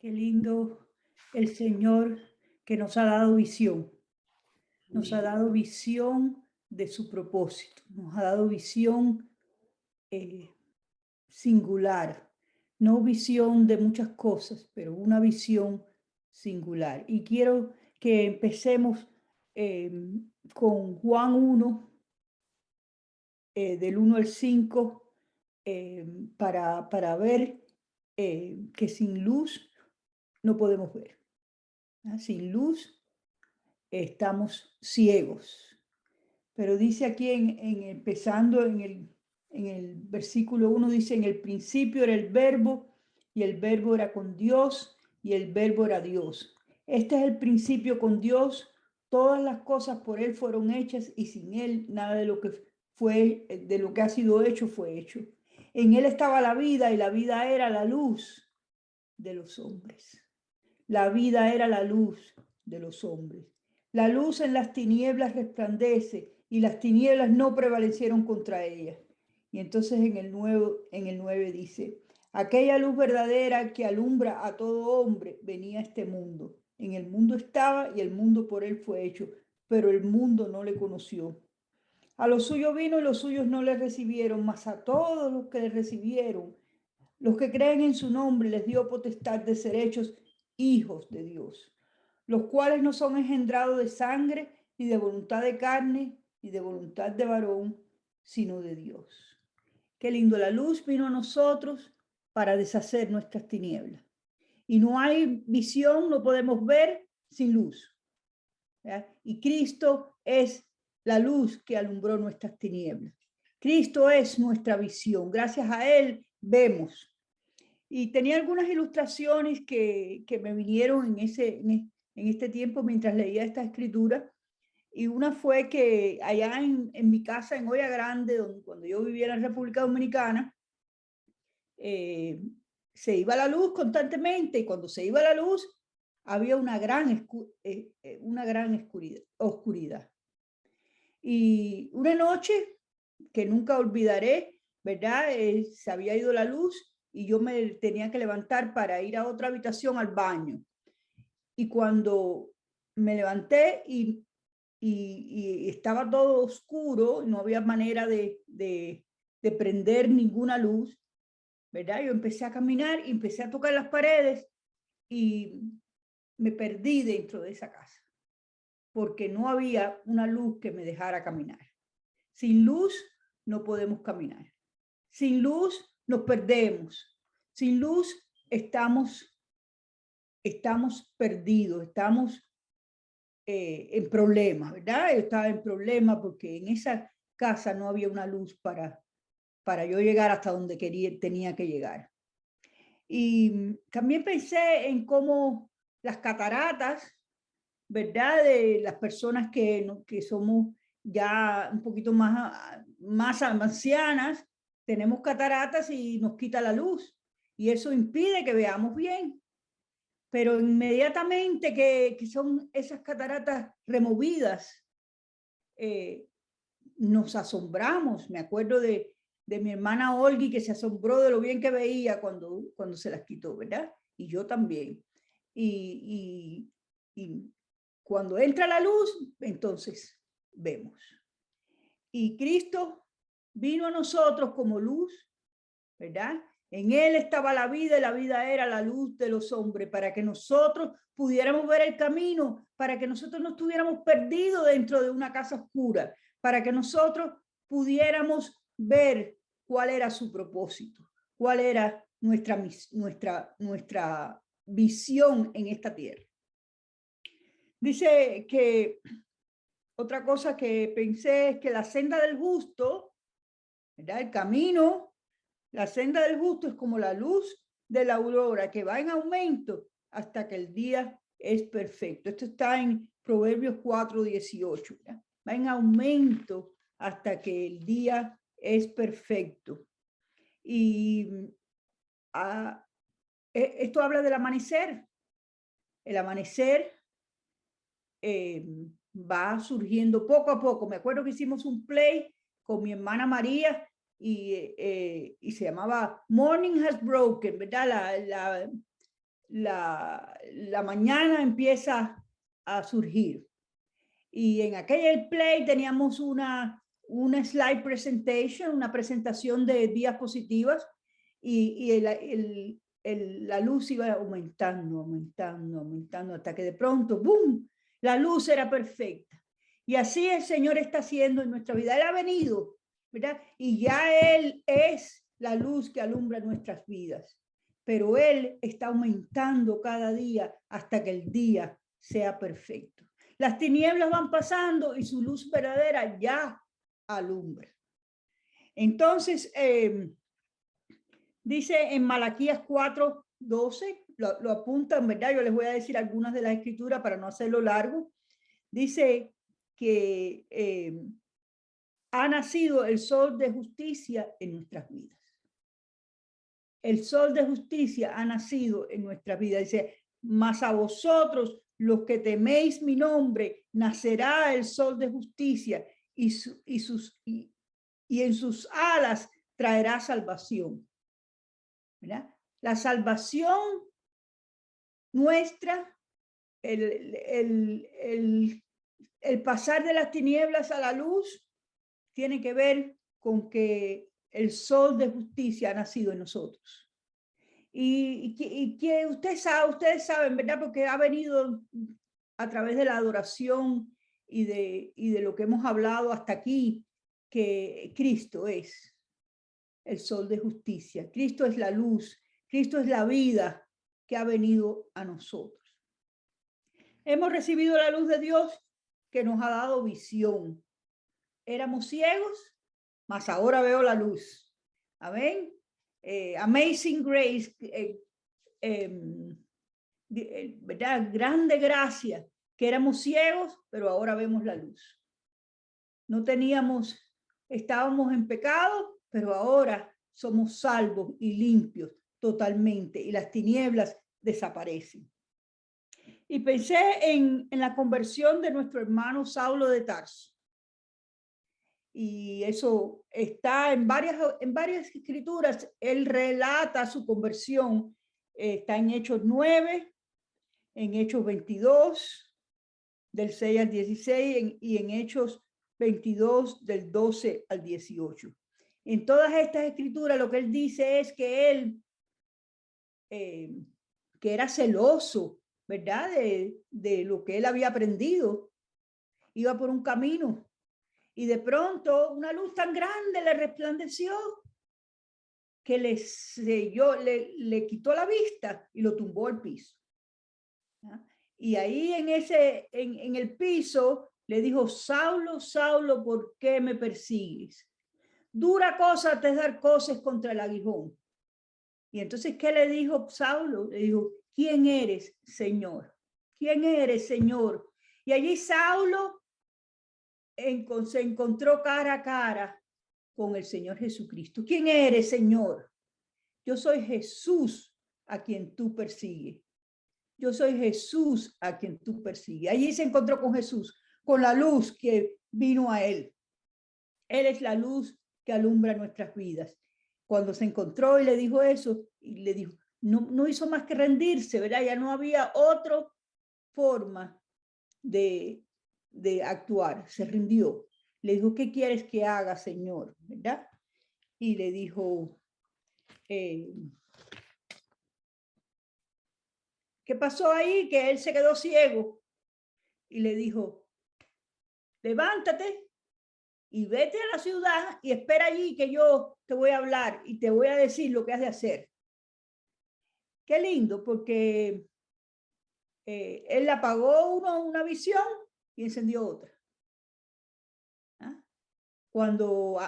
Qué lindo el Señor que nos ha dado visión. Nos ha dado visión de su propósito. Nos ha dado visión singular. No visión de muchas cosas, pero una visión singular. Y quiero que empecemos con Juan 1, del 1 al 5, para ver que sin luz no podemos ver. Sin luz estamos ciegos. Pero dice aquí, empezando en el versículo 1, dice: en el principio era el verbo, y el verbo era con Dios, y el verbo era Dios. Este es el principio con Dios. Todas las cosas por Él fueron hechas, y sin Él nada de lo que ha sido hecho fue hecho. En Él estaba la vida, y la vida era la luz de los hombres. La vida era la luz de los hombres. La luz en las tinieblas resplandece, y las tinieblas no prevalecieron contra ella. Y entonces en el 9 dice: aquella luz verdadera que alumbra a todo hombre venía a este mundo. En el mundo estaba, y el mundo por él fue hecho, pero el mundo no le conoció. A los suyos vino, y los suyos no le recibieron, mas a todos los que le recibieron, los que creen en su nombre, les dio potestad de ser hechos hijos de Dios, los cuales no son engendrados de sangre, ni de voluntad de carne, ni de voluntad de varón, sino de Dios. Qué lindo. La luz vino a nosotros para deshacer nuestras tinieblas. Y no hay visión, no podemos ver sin luz. ¿Verdad? Y Cristo es la luz que alumbró nuestras tinieblas. Cristo es nuestra visión. Gracias a Él vemos. Y tenía algunas ilustraciones que me vinieron en este tiempo mientras leía esta escritura. Y una fue que allá en mi casa en Olla Grande, cuando yo vivía en la República Dominicana, se iba la luz constantemente, y cuando se iba la luz había una gran oscuridad. Y una noche que nunca olvidaré, ¿verdad? Se había ido la luz, y yo me tenía que levantar para ir a otra habitación al baño. Y cuando me levanté y estaba todo oscuro, no había manera de prender ninguna luz, ¿verdad? Yo empecé a caminar y empecé a tocar las paredes, y me perdí dentro de esa casa, porque no había una luz que me dejara caminar. Sin luz no podemos caminar. Sin luz nos perdemos. Sin luz estamos perdidos, estamos en problemas, ¿verdad? Yo estaba en problemas porque en esa casa no había una luz para yo llegar hasta donde tenía que llegar. Y también pensé en cómo las cataratas, ¿verdad? De las personas que somos ya un poquito más ancianas, tenemos cataratas y nos quita la luz, y eso impide que veamos bien. Pero inmediatamente que son esas cataratas removidas, nos asombramos. Me acuerdo de mi hermana Olgi, que se asombró de lo bien que veía cuando se las quitó, ¿verdad? Y yo también. Y cuando entra la luz, entonces vemos. Y Cristo vino a nosotros como luz, ¿verdad? En Él estaba la vida, y la vida era la luz de los hombres, para que nosotros pudiéramos ver el camino, para que nosotros no estuviéramos perdidos dentro de una casa oscura, para que nosotros pudiéramos ver cuál era su propósito, cuál era nuestra visión en esta tierra. Dice que otra cosa que pensé es que la senda del justo, ¿verdad? El camino, la senda del justo es como la luz de la aurora, que va en aumento hasta que el día es perfecto. Esto está en Proverbios 4:18. Va en aumento hasta que el día es perfecto. Y esto habla del amanecer. El amanecer va surgiendo poco a poco. Me acuerdo que hicimos un play con mi hermana María, y se llamaba Morning Has Broken, ¿verdad? la mañana empieza a surgir. Y en aquel play teníamos una slide presentation, una presentación de diapositivas, y la luz iba aumentando, hasta que de pronto, ¡boom!, la luz era perfecta. Y así el Señor está haciendo en nuestra vida. Él ha venido, ¿verdad? Y ya Él es la luz que alumbra nuestras vidas. Pero Él está aumentando cada día hasta que el día sea perfecto. Las tinieblas van pasando y su luz verdadera ya alumbra. Entonces, dice en Malaquías 4:12, lo apuntan, ¿verdad? Yo les voy a decir algunas de las escrituras para no hacerlo largo. Dice que ha nacido el sol de justicia en nuestras vidas. El sol de justicia ha nacido en nuestras vidas. Dice, mas a vosotros, los que teméis mi nombre, nacerá el sol de justicia y en sus alas traerá salvación. ¿Verdad? La salvación nuestra, el pasar de las tinieblas a la luz, tiene que ver con que el sol de justicia ha nacido en nosotros. Y que ustedes saben, ¿verdad? Porque ha venido a través de la adoración y de lo que hemos hablado hasta aquí, que Cristo es el sol de justicia. Cristo es la luz. Cristo es la vida que ha venido a nosotros. Hemos recibido la luz de Dios que nos ha dado visión. Éramos ciegos, mas ahora veo la luz. Amén. Amazing grace, ¿verdad? Grande gracia, que éramos ciegos, pero ahora vemos la luz. No estábamos en pecado, pero ahora somos salvos y limpios totalmente, y las tinieblas desaparecen. Y pensé en la conversión de nuestro hermano Saulo de Tarso. Y eso está en varias escrituras. Él relata su conversión. Está en Hechos 9, en Hechos 22, del 6 al 16, y en Hechos 22, del 12 al 18. En todas estas escrituras lo que él dice es que él, que era celoso, ¿verdad? De lo que él había aprendido. Iba por un camino. Y de pronto una luz tan grande le resplandeció que le quitó la vista y lo tumbó al piso. ¿Ah? Y ahí en el piso le dijo, Saulo, Saulo, ¿por qué me persigues? Dura cosa te es dar cosas contra el aguijón. Y entonces, ¿qué le dijo Saulo? Le dijo, ¿quién eres, Señor? ¿Quién eres, Señor? Y allí Saulo se encontró cara a cara con el Señor Jesucristo. ¿Quién eres, Señor? Yo soy Jesús a quien tú persigues. Yo soy Jesús a quien tú persigues. Allí se encontró con Jesús, con la luz que vino a él. Él es la luz que alumbra nuestras vidas. Cuando se encontró y le dijo eso, y le dijo, no hizo más que rendirse, ¿verdad? Ya no había otra forma de actuar. Se rindió. Le dijo, ¿qué quieres que haga, Señor? ¿Verdad? Y le dijo, ¿qué pasó ahí? Que él se quedó ciego. Y le dijo, levántate y vete a la ciudad y espera allí que yo te voy a hablar y te voy a decir lo que has de hacer. Qué lindo, porque él apagó una visión y encendió otra. ¿Ah? Cuando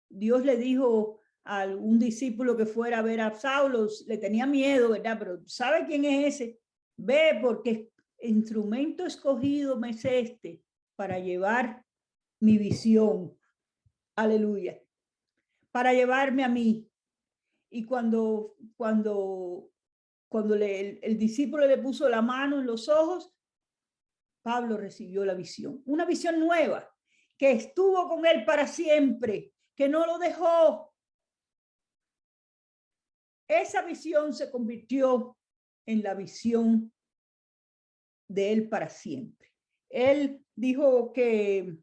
Dios le dijo a un discípulo que fuera a ver a Saulo, le tenía miedo, ¿verdad? Pero ¿sabe quién es ese? Ve, porque instrumento escogido me es este para llevar mi visión. Aleluya. Para llevarme a mí. Y cuando el discípulo le puso la mano en los ojos, Pablo recibió la visión. Una visión nueva que estuvo con él para siempre, que no lo dejó. esa visión se convirtió en la visión de él para siempre. Él dijo que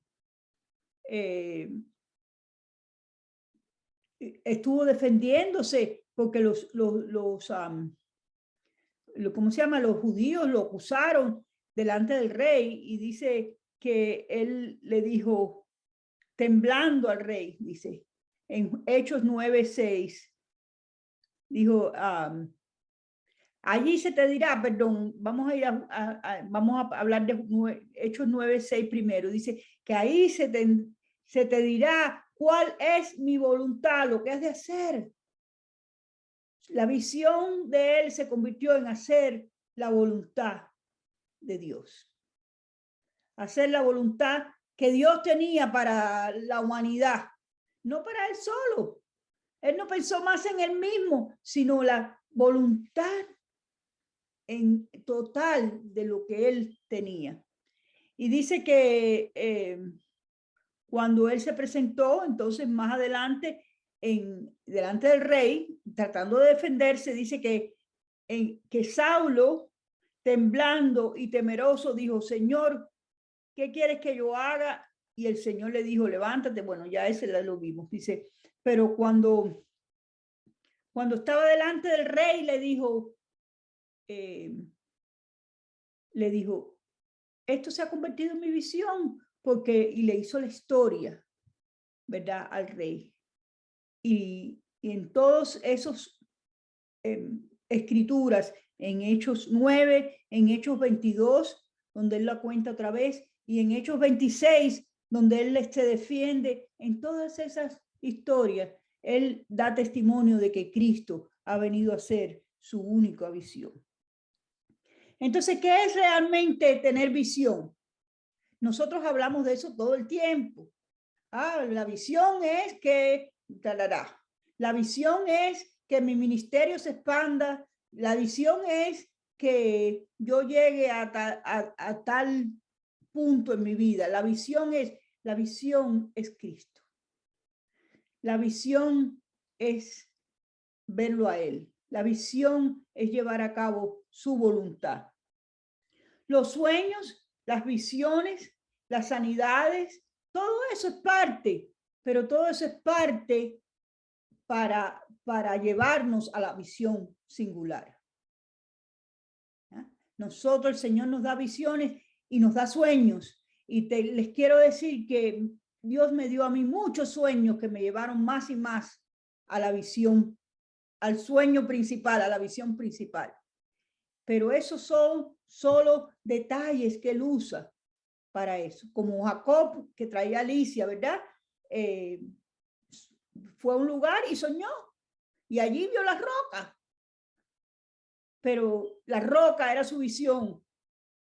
estuvo defendiéndose porque ¿cómo se llama? Los judíos lo acusaron delante del rey y dice que él le dijo, temblando al rey, dice, en Hechos 9:6, dijo, allí se te dirá, perdón, vamos a ir vamos a hablar de Hechos 9:6 primero, dice que ahí se te dirá cuál es mi voluntad, lo que has de hacer. La visión de él se convirtió en hacer la voluntad de Dios. Hacer la voluntad que Dios tenía para la humanidad, no para él solo. Él no pensó más en él mismo, sino la voluntad en total de lo que él tenía. Y dice que cuando él se presentó, entonces más adelante, delante del rey, tratando de defenderse, dice que Saulo, temblando y temeroso, dijo, Señor, ¿qué quieres que yo haga? Y el Señor le dijo, levántate. Bueno, ya ese lo vimos. Dice, pero cuando estaba delante del rey, le dijo, esto se ha convertido en mi visión, y le hizo la historia, ¿verdad? Al rey. Y en todos esos escrituras, en Hechos 9, en Hechos 22, donde él la cuenta otra vez, y en Hechos 26, donde él se defiende, en todas esas historias, él da testimonio de que Cristo ha venido a ser su única visión. Entonces, ¿qué es realmente tener visión? Nosotros hablamos de eso todo el tiempo. La visión es que, la visión es que mi ministerio se expanda, la visión es que yo llegue a tal punto en mi vida. La visión es Cristo. La visión es verlo a Él. La visión es llevar a cabo su voluntad. Los sueños, las visiones, las sanidades, todo eso es parte, pero todo eso es parte para llevarnos a la visión singular. Nosotros, el Señor nos da visiones y nos da sueños. Y les quiero decir que Dios me dio a mí muchos sueños que me llevaron más y más a la visión, al sueño principal, a la visión principal. Pero esos son solo detalles que él usa para eso. Como Jacob, que traía a Alicia, ¿verdad? Fue a un lugar y soñó. Y allí vio las rocas. Pero la roca era su visión.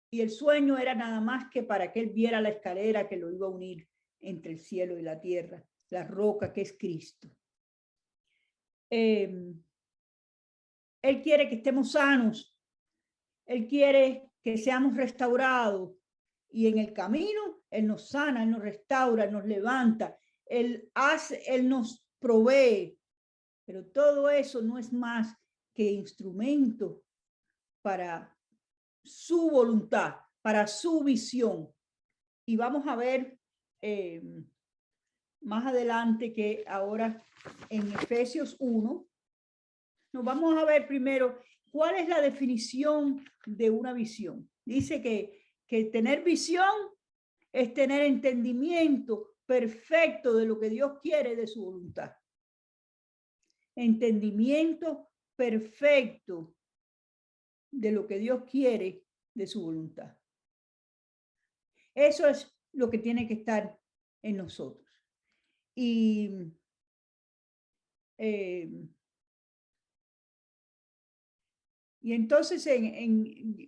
Y el sueño era nada más que para que él viera la escalera que lo iba a unir entre el cielo y la tierra. La roca que es Cristo. Él quiere que estemos sanos. Él quiere que seamos restaurados. Y en el camino, Él nos sana, Él nos restaura, Él nos levanta. Él nos provee. Pero todo eso no es más que instrumento para su voluntad, para su visión. Y vamos a ver más adelante que ahora en Efesios 1, nos vamos a ver primero cuál es la definición de una visión. Dice que tener visión es tener entendimiento perfecto de lo que Dios quiere de su voluntad. Entendimiento perfecto de lo que Dios quiere de su voluntad. Eso es lo que tiene que estar en nosotros. Y entonces,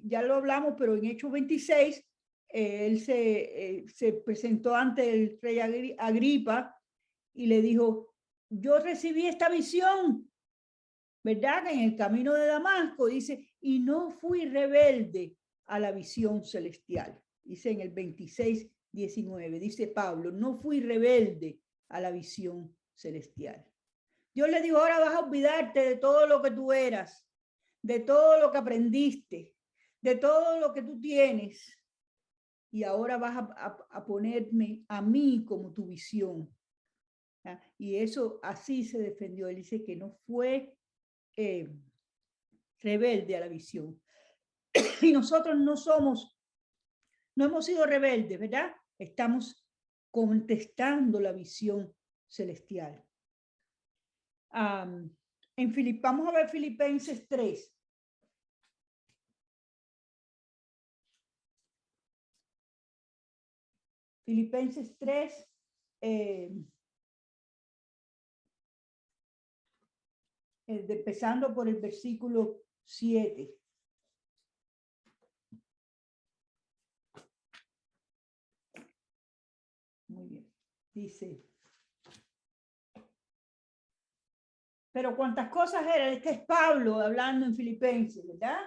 ya lo hablamos, pero en Hechos 26, él se presentó ante el rey Agripa y le dijo, yo recibí esta visión, ¿verdad? En el camino de Damasco, dice, y no fui rebelde a la visión celestial. Dice en el 26:19, dice Pablo, no fui rebelde a la visión celestial. Dios le dijo, ahora vas a olvidarte de todo lo que tú eras, de todo lo que aprendiste, de todo lo que tú tienes. Y ahora vas a ponerme a mí como tu visión. ¿Ah? Y eso así se defendió. Él dice que no fue rebelde a la visión. Y nosotros no hemos sido rebeldes, ¿verdad? Estamos contestando la visión celestial. Vamos a ver Filipenses 3. Filipenses 3, empezando por el versículo 7. Muy bien. Dice, pero cuántas cosas eran, este es Pablo hablando en Filipenses, ¿verdad?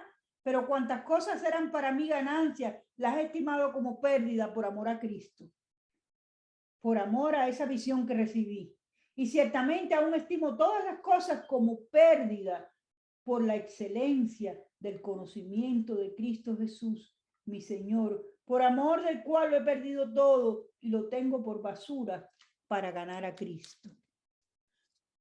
Pero cuántas cosas eran para mí ganancia, las he estimado como pérdida por amor a Cristo, por amor a esa visión que recibí. Y ciertamente aún estimo todas las cosas como pérdida por la excelencia del conocimiento de Cristo Jesús, mi Señor, por amor del cual lo he perdido todo y lo tengo por basura para ganar a Cristo.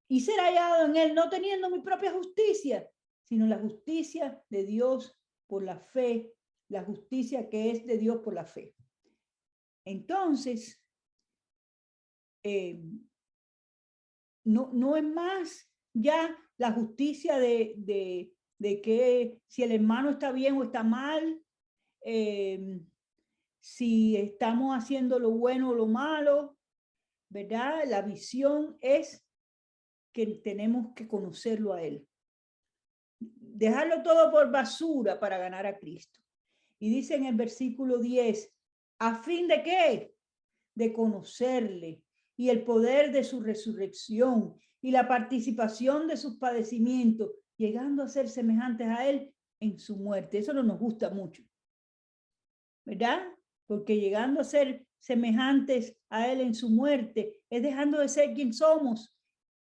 Y ser hallado en él, no teniendo mi propia justicia, sino la justicia de Dios por la fe, la justicia que es de Dios por la fe. Entonces, no es más ya la justicia de que si el hermano está bien o está mal, si estamos haciendo lo bueno o lo malo, ¿verdad? La visión es que tenemos que conocerlo a él. Dejarlo todo por basura para ganar a Cristo. Y dice en el versículo 10, ¿a fin de qué? De conocerle y el poder de su resurrección y la participación de sus padecimientos, llegando a ser semejantes a él en su muerte. Eso no nos gusta mucho, ¿verdad? Porque llegando a ser semejantes a él en su muerte, es dejando de ser quien somos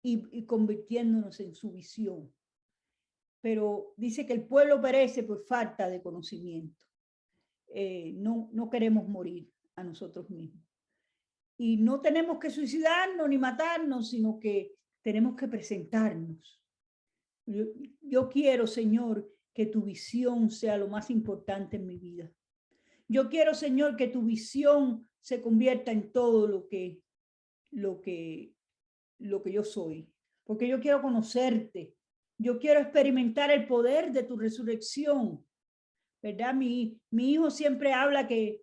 y convirtiéndonos en su visión. Pero dice que el pueblo perece por falta de conocimiento. No queremos morir a nosotros mismos. Y no tenemos que suicidarnos ni matarnos, sino que tenemos que presentarnos. Yo quiero, Señor, que tu visión sea lo más importante en mi vida. Yo quiero, Señor, que tu visión se convierta en todo lo que yo soy. Porque yo quiero conocerte. Yo quiero experimentar el poder de tu resurrección. ¿Verdad? Mi hijo siempre habla que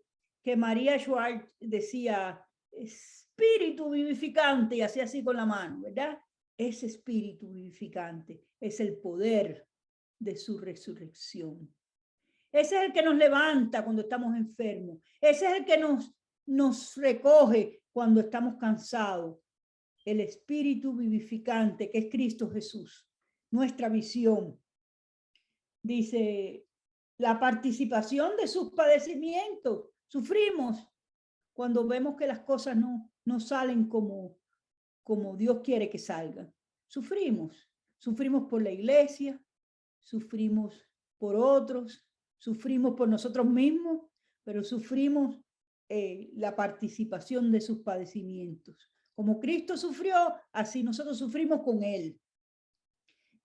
María Schwartz decía espíritu vivificante y hacía así con la mano, ¿verdad? Ese espíritu vivificante es el poder de su resurrección. Ese es el que nos levanta cuando estamos enfermos. Ese es el que nos recoge cuando estamos cansados. El espíritu vivificante que es Cristo Jesús, nuestra visión. Dice, la participación de sus padecimientos. Sufrimos cuando vemos que las cosas no salen como Dios quiere que salgan. Sufrimos por la iglesia, sufrimos por otros, sufrimos por nosotros mismos, pero sufrimos la participación de sus padecimientos. Como Cristo sufrió, así nosotros sufrimos con él,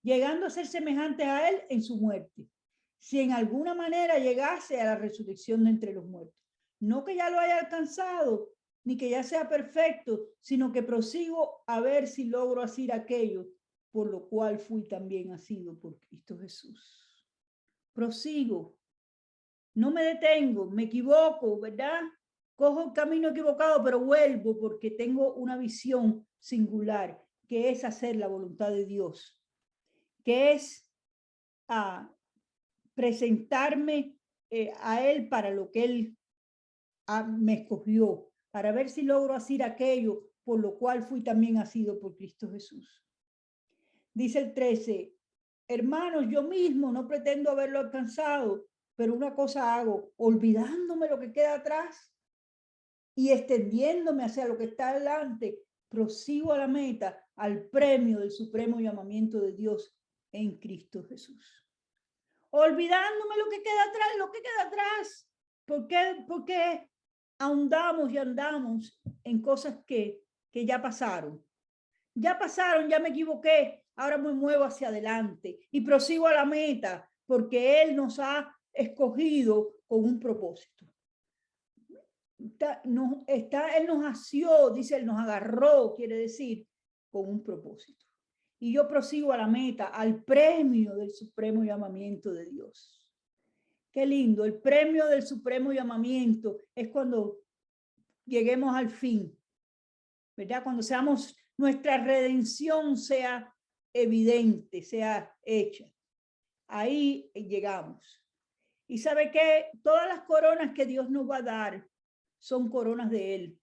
llegando a ser semejantes a él en su muerte, si en alguna manera llegase a la resurrección de entre los muertos. No que ya lo haya alcanzado, ni que ya sea perfecto, sino que prosigo a ver si logro hacer aquello por lo cual fui también asido por Cristo Jesús. Prosigo, no me detengo, me equivoco, ¿verdad? Cojo el camino equivocado, pero vuelvo porque tengo una visión singular, que es hacer la voluntad de Dios, que es presentarme a él para lo que él me escogió, para ver si logro hacer aquello por lo cual fui también asido por Cristo Jesús. Dice el 13, hermanos, yo mismo no pretendo haberlo alcanzado, pero una cosa hago, olvidándome lo que queda atrás y extendiéndome hacia lo que está adelante, prosigo a la meta, al premio del supremo llamamiento de Dios en Cristo Jesús. Olvidándome lo que queda atrás, lo que queda atrás. ¿Por qué ahondamos y andamos en cosas que ya pasaron? Ya pasaron, ya me equivoqué, ahora me muevo hacia adelante y prosigo a la meta porque Él nos ha escogido con un propósito. Él nos asió, dice, Él nos agarró, quiere decir, con un propósito. Y yo prosigo a la meta, al premio del supremo llamamiento de Dios. Qué lindo, el premio del supremo llamamiento es cuando lleguemos al fin, ¿verdad? Cuando nuestra redención sea evidente, sea hecha. Ahí llegamos. Y ¿sabe qué? Todas las coronas que Dios nos va a dar son coronas de Él.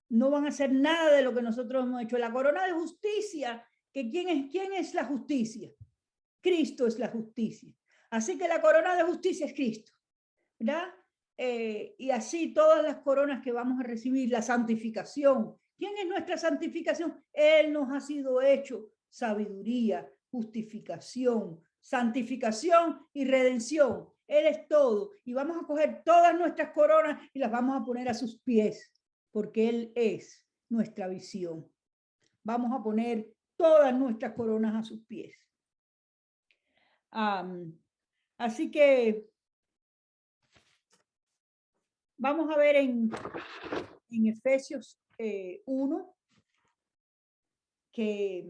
No van a hacer nada de lo que nosotros hemos hecho. La corona de justicia, que ¿quién es la justicia? Cristo es la justicia. Así que la corona de justicia es Cristo, ¿verdad? Y así todas las coronas que vamos a recibir, la santificación. ¿Quién es nuestra santificación? Él nos ha sido hecho sabiduría, justificación, santificación y redención. Él es todo. Y vamos a coger todas nuestras coronas y las vamos a poner a sus pies, porque Él es nuestra visión. Vamos a poner todas nuestras coronas a sus pies. Así que vamos a ver en Efesios 1 que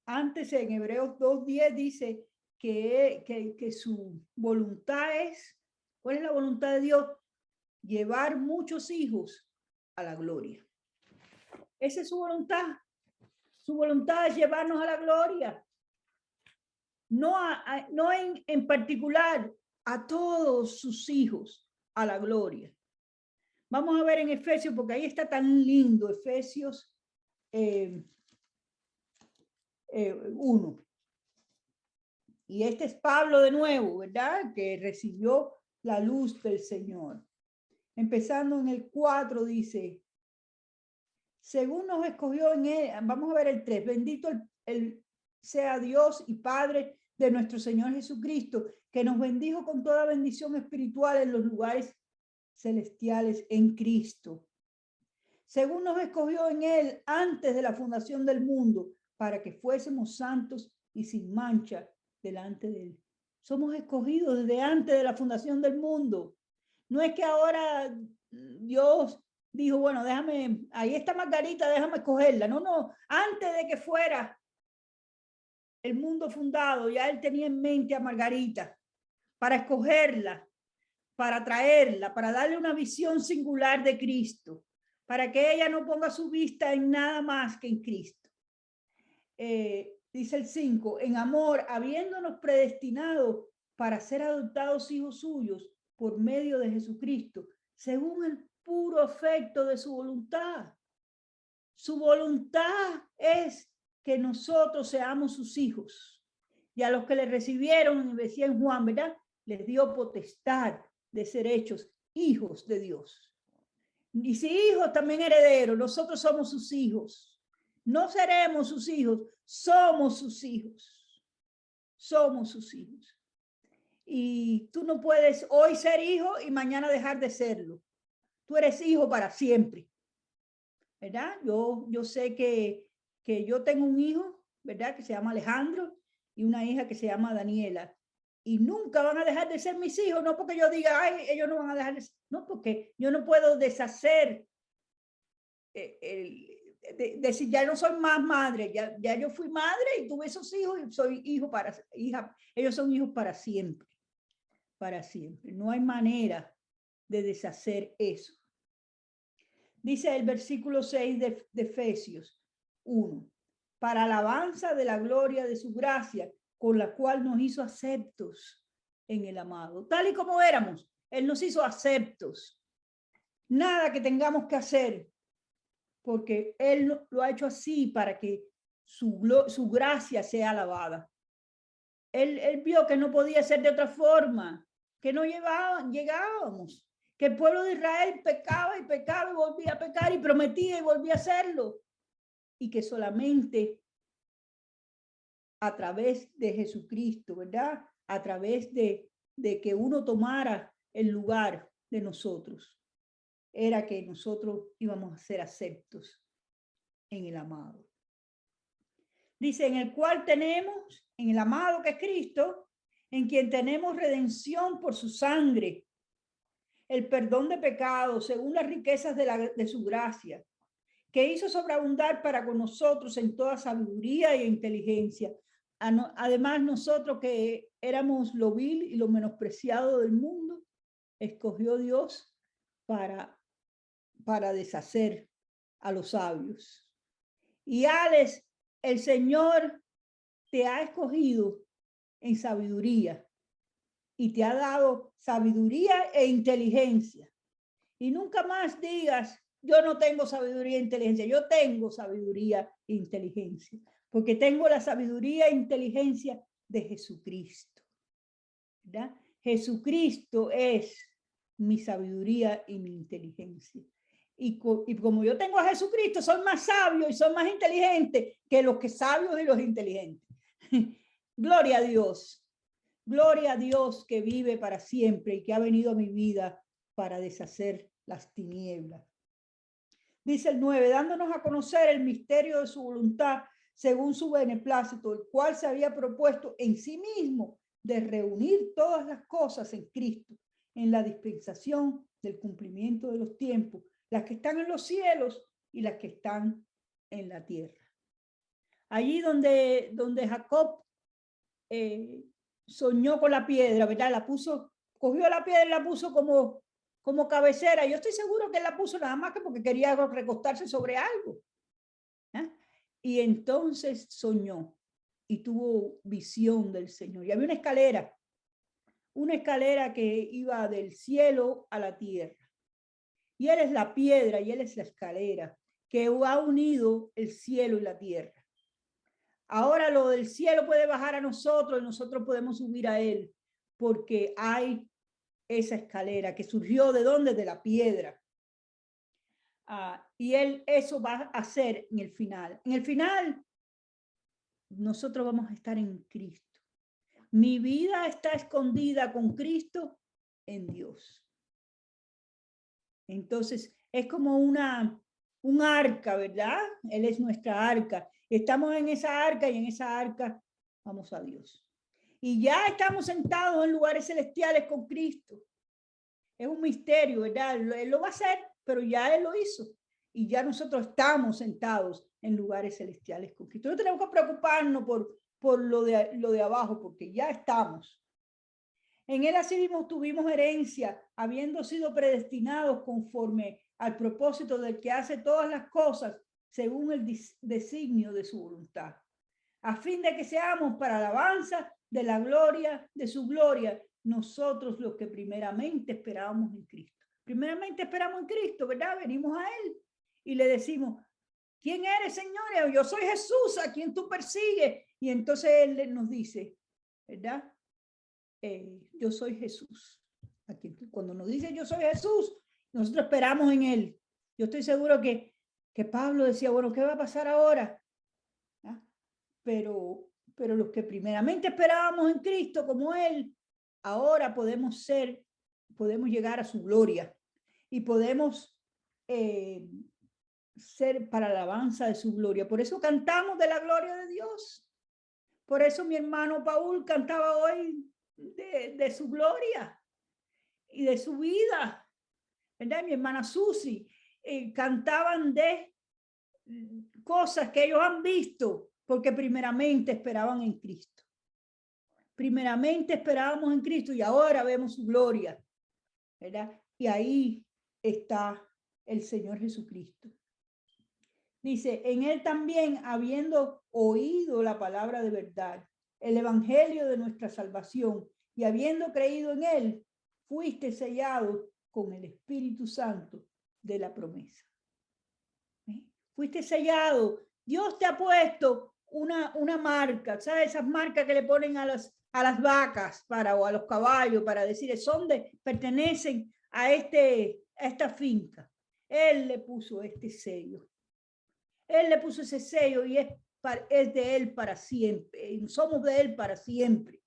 antes en Hebreos 2:10 dice que su voluntad es, ¿cuál es la voluntad de Dios? Llevar muchos hijos a la gloria. Esa es su voluntad. Su voluntad es llevarnos a la gloria. No en particular a todos sus hijos a la gloria. Vamos a ver en Efesios, porque ahí está tan lindo, Efesios 1. Y este es Pablo de nuevo, ¿verdad? Que recibió la luz del Señor. Empezando en el 4 dice, según nos escogió en él, vamos a ver el 3, bendito sea Dios y Padre de nuestro Señor Jesucristo, que nos bendijo con toda bendición espiritual en los lugares celestiales en Cristo. Según nos escogió en él antes de la fundación del mundo, para que fuésemos santos y sin mancha delante de él. Somos escogidos desde antes de la fundación del mundo. No es que ahora Dios dijo, bueno, déjame, ahí está Margarita, déjame escogerla. No, antes de que fuera el mundo fundado, ya Él tenía en mente a Margarita para escogerla, para traerla, para darle una visión singular de Cristo, para que ella no ponga su vista en nada más que en Cristo. Dice el 5, en amor, habiéndonos predestinado para ser adoptados hijos suyos por medio de Jesucristo, según el puro afecto de su voluntad. Su voluntad es que nosotros seamos sus hijos. Y a los que le recibieron, decía en Juan, ¿verdad? Les dio potestad de ser hechos hijos de Dios. Y si hijos, también herederos. Nosotros somos sus hijos. No seremos sus hijos, somos sus hijos. Somos sus hijos. Y tú no puedes hoy ser hijo y mañana dejar de serlo. Tú eres hijo para siempre, ¿verdad? Yo sé que yo tengo un hijo, ¿verdad? Que se llama Alejandro y una hija que se llama Daniela. Y nunca van a dejar de ser mis hijos, no porque yo diga, ay, ellos no van a dejar de ser, no, porque yo no puedo deshacer decir, ya no soy más madre, ya yo fui madre y tuve esos hijos y soy hija, ellos son hijos para siempre, no hay manera de deshacer eso. Dice el versículo 6 de Efesios 1, para alabanza de la gloria de su gracia, con la cual nos hizo aceptos en el amado, tal y como éramos, Él nos hizo aceptos, nada que tengamos que hacer, porque Él lo ha hecho así para que su gracia sea alabada. Él vio que no podía ser de otra forma, que no llegábamos, que el pueblo de Israel pecaba y pecaba y volvía a pecar y prometía y volvía a hacerlo. Y que solamente a través de Jesucristo, ¿verdad? A través de que uno tomara el lugar de nosotros, era que nosotros íbamos a ser aceptos en el amado. Dice, en el cual tenemos, en el amado que es Cristo, en quien tenemos redención por su sangre, el perdón de pecados según las riquezas de su gracia, que hizo sobreabundar para con nosotros en toda sabiduría e inteligencia. Además, nosotros que éramos lo vil y lo menospreciado del mundo, escogió Dios para deshacer a los sabios. Y Alex, el Señor te ha escogido en sabiduría y te ha dado sabiduría e inteligencia. Y nunca más digas, yo no tengo sabiduría e inteligencia. Yo tengo sabiduría e inteligencia, porque tengo la sabiduría e inteligencia de Jesucristo, ¿verdad? Jesucristo es mi sabiduría y mi inteligencia. Y como yo tengo a Jesucristo, soy más sabio y soy más inteligente que los que sabios y los inteligentes. Gloria a Dios. Gloria a Dios que vive para siempre y que ha venido a mi vida para deshacer las tinieblas. Dice el 9, dándonos a conocer el misterio de su voluntad según su beneplácito, el cual se había propuesto en sí mismo de reunir todas las cosas en Cristo, en la dispensación del cumplimiento de los tiempos, las que están en los cielos y las que están en la tierra. Allí donde Jacob soñó con la piedra, ¿verdad? La puso, cogió la piedra y la puso como cabecera. Yo estoy seguro que él la puso nada más que porque quería recostarse sobre algo. ¿Eh? Y entonces soñó y tuvo visión del Señor. Y había una escalera que iba del cielo a la tierra. Y Él es la piedra y Él es la escalera que ha unido el cielo y la tierra. Ahora lo del cielo puede bajar a nosotros y nosotros podemos subir a Él, porque hay esa escalera que surgió ¿de dónde? De la piedra. Y Él eso va a hacer en el final. En el final, nosotros vamos a estar en Cristo. Mi vida está escondida con Cristo en Dios. Entonces, es como un arca, ¿verdad? Él es nuestra arca. Estamos en esa arca y en esa arca vamos a Dios. Y ya estamos sentados en lugares celestiales con Cristo. Es un misterio, ¿verdad? Él lo va a hacer, pero ya Él lo hizo. Y ya nosotros estamos sentados en lugares celestiales con Cristo. No tenemos que preocuparnos por lo de abajo, porque ya estamos. En Él asimismo tuvimos herencia, habiendo sido predestinados conforme al propósito del que hace todas las cosas según el designio de su voluntad, a fin de que seamos para alabanza de la gloria, de su gloria, nosotros los que primeramente esperábamos en Cristo. Primeramente esperamos en Cristo, ¿verdad? Venimos a Él y le decimos, ¿quién eres, Señor? Yo soy Jesús, a quien tú persigues. Y entonces Él nos dice, ¿verdad? Yo soy Jesús. Aquí, cuando nos dice yo soy Jesús, nosotros esperamos en Él. Yo estoy seguro que Pablo decía, bueno, ¿qué va a pasar ahora? ¿Ah? Pero los que primeramente esperábamos en Cristo como Él, ahora podemos llegar a su gloria y podemos ser para la alabanza de su gloria. Por eso cantamos de la gloria de Dios. Por eso mi hermano Paul cantaba hoy de su gloria y de su vida, ¿verdad? Mi hermana Susi cantaban de cosas que ellos han visto porque primeramente esperaban en Cristo. Primeramente esperábamos en Cristo y ahora vemos su gloria, ¿verdad? Y ahí está el Señor Jesucristo. Dice, en Él también, habiendo oído la palabra de verdad, el evangelio de nuestra salvación, y habiendo creído en Él, fuiste sellado con el Espíritu Santo de la promesa. Fuiste sellado. Dios te ha puesto una marca, ¿sabes? Esas marcas que le ponen a las vacas o a los caballos para decir, pertenecen a esta finca. Él le puso este sello. Él le puso ese sello y es de Él para siempre. Somos de Él para siempre,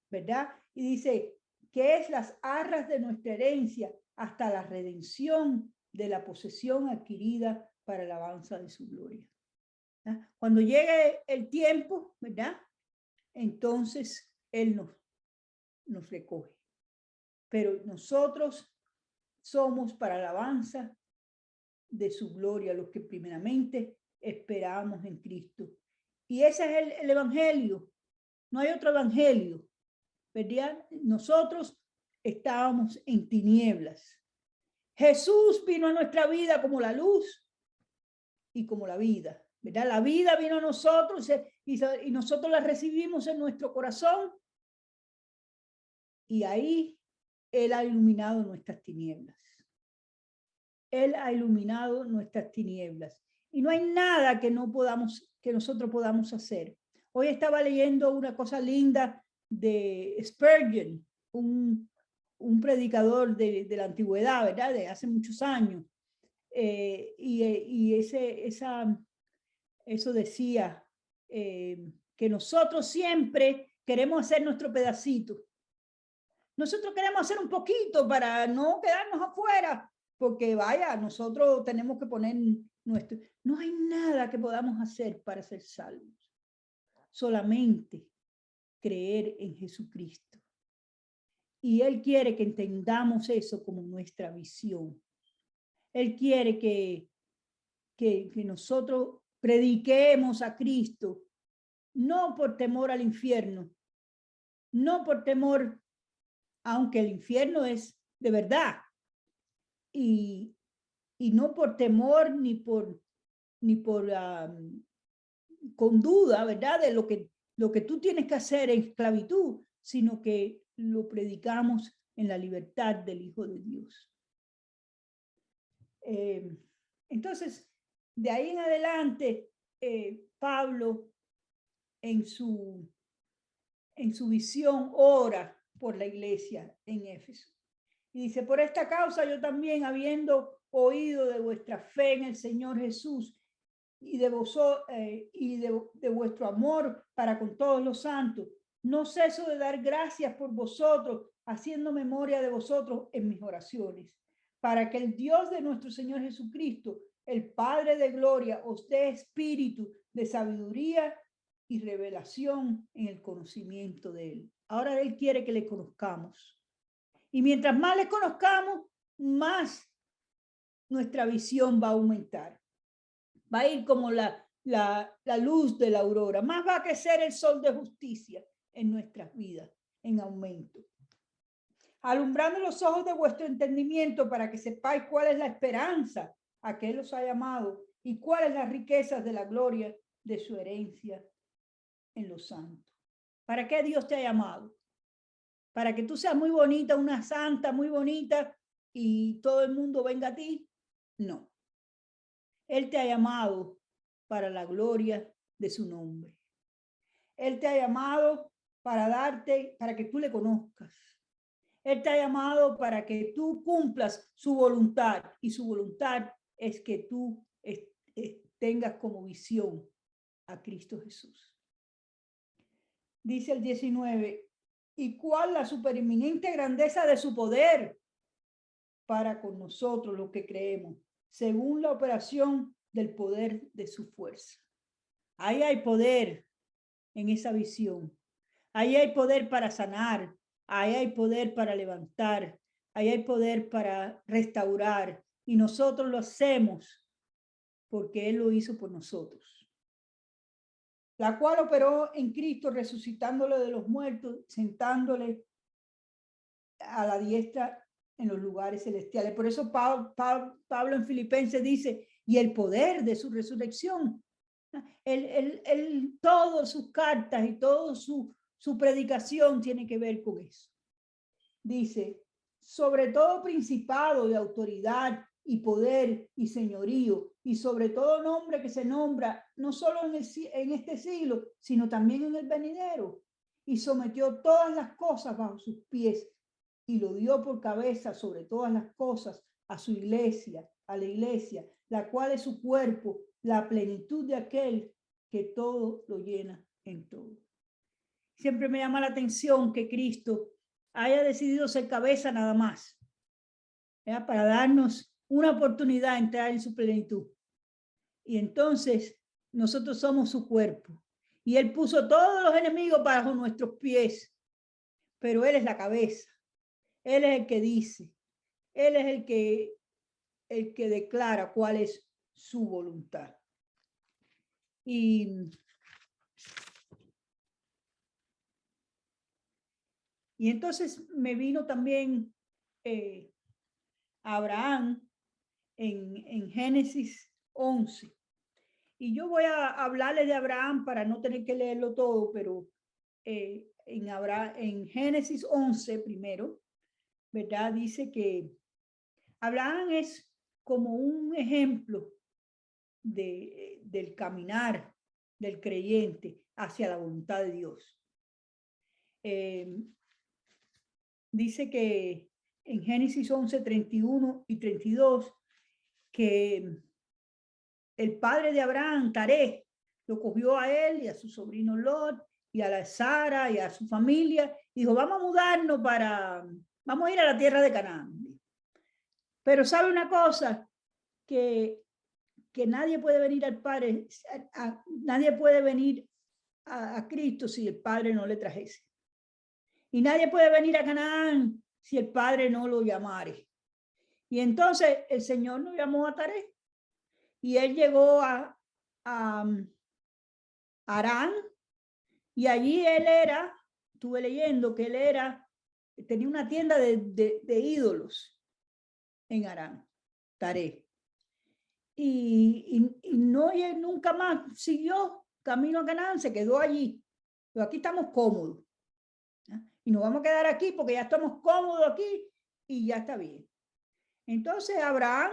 ¿verdad? Y dice que es las arras de nuestra herencia hasta la redención de la posesión adquirida para la alabanza de su gloria. ¿verdad? Cuando llegue el tiempo, ¿verdad? Entonces Él nos recoge. Pero nosotros somos para la alabanza de su gloria, los que primeramente esperamos en Cristo. Y ese es el evangelio. No hay otro evangelio, ¿verdad? Nosotros estábamos en tinieblas. Jesús vino a nuestra vida como la luz y como la vida, ¿verdad? La vida vino a nosotros y nosotros la recibimos en nuestro corazón y ahí Él ha iluminado nuestras tinieblas. Él ha iluminado nuestras tinieblas. Y no hay nada que nosotros podamos hacer. Hoy estaba leyendo una cosa linda de Spurgeon, un predicador de la antigüedad, ¿verdad? De hace muchos años. Eso decía que nosotros siempre queremos hacer nuestro pedacito. Nosotros queremos hacer un poquito para no quedarnos afuera, porque vaya, nosotros tenemos que poner nuestro... No hay nada que podamos hacer para ser salvos. Solamente creer en Jesucristo. Y Él quiere que entendamos eso como nuestra visión. Él quiere que nosotros prediquemos a Cristo, no por temor al infierno, no por temor, aunque el infierno es de verdad, y no por temor ni por con duda, ¿verdad? De lo que tú tienes que hacer en esclavitud, sino que lo predicamos en la libertad del Hijo de Dios. Entonces, de ahí en adelante, Pablo en su visión ora por la iglesia en Éfeso. Y dice, por esta causa yo también, habiendo oído de vuestra fe en el Señor Jesús y de vuestro amor para con todos los santos, no ceso de dar gracias por vosotros, haciendo memoria de vosotros en mis oraciones, para que el Dios de nuestro Señor Jesucristo, el Padre de gloria, os dé espíritu de sabiduría y revelación en el conocimiento de Él. Ahora Él quiere que le conozcamos. Y mientras más le conozcamos, más nuestra visión va a aumentar. Va a ir como la luz de la aurora. Más va a crecer el sol de justicia en nuestras vidas, en aumento. Alumbrando los ojos de vuestro entendimiento para que sepáis cuál es la esperanza a que Él os ha llamado y cuáles las riquezas de la gloria de su herencia en los santos. ¿Para qué Dios te ha llamado? Para que tú seas muy bonita, una santa muy bonita y todo el mundo venga a ti. No. Él te ha llamado para la gloria de su nombre. Él te ha llamado para que tú le conozcas. Él te ha llamado para que tú cumplas su voluntad y su voluntad es que tú tengas como visión a Cristo Jesús. Dice el 19, y cuál la supereminente grandeza de su poder para con nosotros los que creemos, según la operación del poder de su fuerza. Ahí hay poder en esa visión. Ahí hay poder para sanar. Ahí hay poder para levantar. Ahí hay poder para restaurar. Y nosotros lo hacemos porque Él lo hizo por nosotros. La cual operó en Cristo, resucitándole de los muertos, sentándole a la diestra en los lugares celestiales. Por eso Pablo en Filipenses dice, y el poder de su resurrección. Todas sus cartas y toda su predicación tiene que ver con eso. Dice, sobre todo principado de autoridad y poder y señorío, y sobre todo nombre que se nombra, no solo en este siglo, sino también en el venidero, y sometió todas las cosas bajo sus pies, y lo dio por cabeza sobre todas las cosas a su iglesia, a la iglesia, la cual es su cuerpo, la plenitud de aquel que todo lo llena en todo. Siempre me llama la atención que Cristo haya decidido ser cabeza nada más, ¿ya? Para darnos una oportunidad de entrar en su plenitud. Y entonces nosotros somos su cuerpo. Y Él puso todos los enemigos bajo nuestros pies. Pero Él es la cabeza. Él es el que dice. Él es el que declara cuál es su voluntad. Y entonces me vino también Abraham en Génesis 11. Y yo voy a hablarles de Abraham para no tener que leerlo todo, pero en Génesis 11 primero, ¿verdad? Dice que Abraham es como un ejemplo del caminar del creyente hacia la voluntad de Dios. Dice que en Génesis 11, 31 y 32, que el padre de Abraham, Taré, lo cogió a él y a su sobrino Lot y a la Sara y a su familia, y dijo, vamos a mudarnos vamos a ir a la tierra de Canaán. Pero sabe una cosa, que nadie puede venir al Padre, nadie puede venir a Cristo si el Padre no le trajese. Y nadie puede venir a Canaán si el Padre no lo llamare. Y entonces el Señor nos llamó a Taré. Y él llegó a Harán. Y allí él estuve leyendo que tenía una tienda de ídolos en Harán, Taré. Y nunca más siguió camino a Canaán, se quedó allí. Pero aquí estamos cómodos. Y nos vamos a quedar aquí porque ya estamos cómodos aquí y ya está bien. Entonces Abraham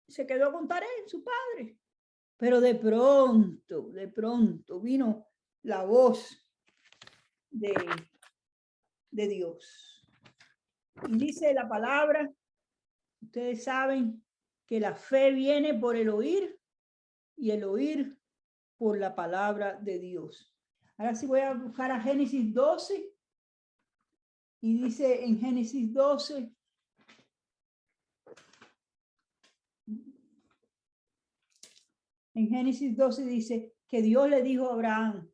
se quedó con Taré, su padre. Pero de pronto vino la voz de Dios. Y dice la palabra, ustedes saben que la fe viene por el oír y el oír por la palabra de Dios. Ahora sí voy a buscar a Génesis 12. Y dice en Génesis 12, dice que Dios le dijo a Abraham,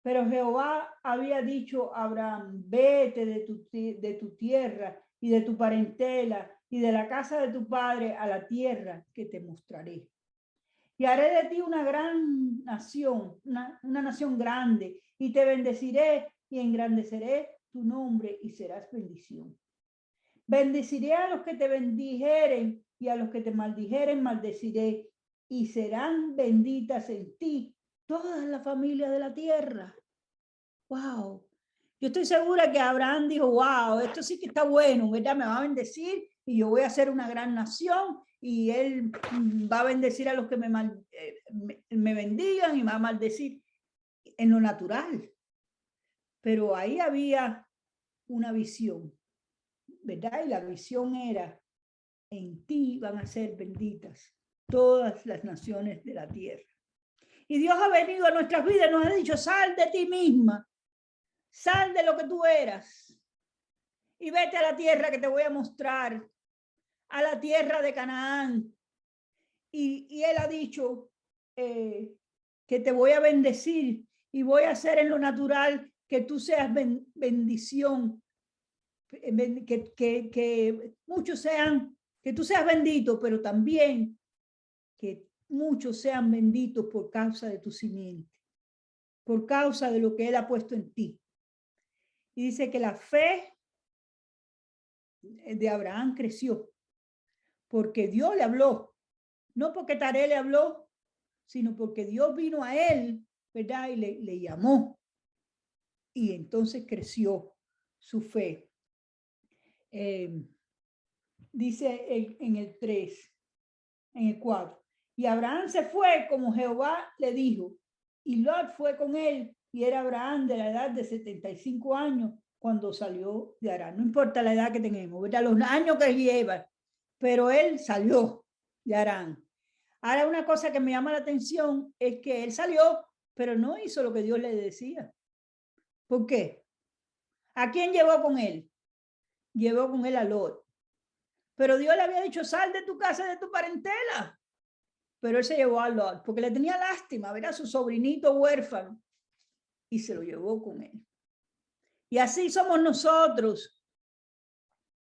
pero Jehová había dicho a Abraham, vete de tu tierra y de tu parentela y de la casa de tu padre a la tierra que te mostraré. Y haré de ti una gran nación, una nación grande, y te bendeciré y engrandeceré tu nombre y serás bendición. Bendeciré a los que te bendijeren y a los que te maldijeren maldeciré, y serán benditas en ti todas las familias de la tierra. Wow. Yo estoy segura que Abraham dijo, wow, esto sí que está bueno, ¿verdad? Me va a bendecir y yo voy a ser una gran nación y él va a bendecir a los que me bendigan y me va a maldecir en lo natural. Pero ahí había una visión, ¿verdad? Y la visión era, en ti van a ser benditas todas las naciones de la tierra. Y Dios ha venido a nuestras vidas y nos ha dicho, sal de ti misma, sal de lo que tú eras y vete a la tierra que te voy a mostrar, a la tierra de Canaán. Y Él ha dicho que te voy a bendecir y voy a hacer en lo natural que tú seas bendición, que muchos sean, que tú seas bendito, pero también que muchos sean benditos por causa de tu simiente, por causa de lo que Él ha puesto en ti. Y dice que la fe de Abraham creció porque Dios le habló, no porque Taré le habló, sino porque Dios vino a él, ¿verdad? Y le llamó. Y entonces creció su fe. Dice en el 3, en el 4. Y Abraham se fue como Jehová le dijo, y Lot fue con él, y era Abraham de la edad de 75 años cuando salió de Harán. No importa la edad que tengamos, ¿verdad? Los años que lleva, pero él salió de Harán. Ahora, una cosa que me llama la atención es que él salió, pero no hizo lo que Dios le decía. ¿Por qué? ¿A quién llevó con él? Llevó con él a Lot. Pero Dios le había dicho, sal de tu casa, de tu parentela. Pero él se llevó a Lot, porque le tenía lástima, ver a su sobrinito huérfano, y se lo llevó con él. Y así somos nosotros.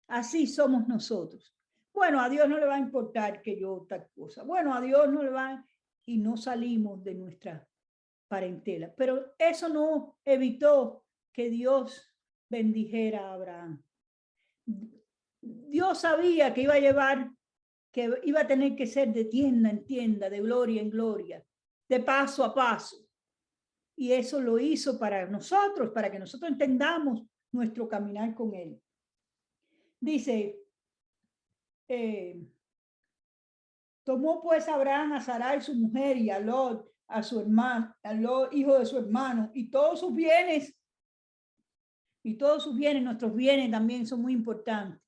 Así somos nosotros. Bueno, a Dios no le va a importar que yo tal cosa. Bueno, a Dios no le va, y no salimos de nuestra parentela. Pero eso no evitó que Dios bendijera a Abraham. Dios sabía que iba a llevar, que iba a tener que ser de tienda en tienda, de gloria en gloria, de paso a paso. Y eso lo hizo para nosotros, para que nosotros entendamos nuestro caminar con él. Dice, tomó pues Abraham a Sarai su mujer y a Lot, a su hermano, a Lot, hijo de su hermano, y todos sus bienes, nuestros bienes también son muy importantes,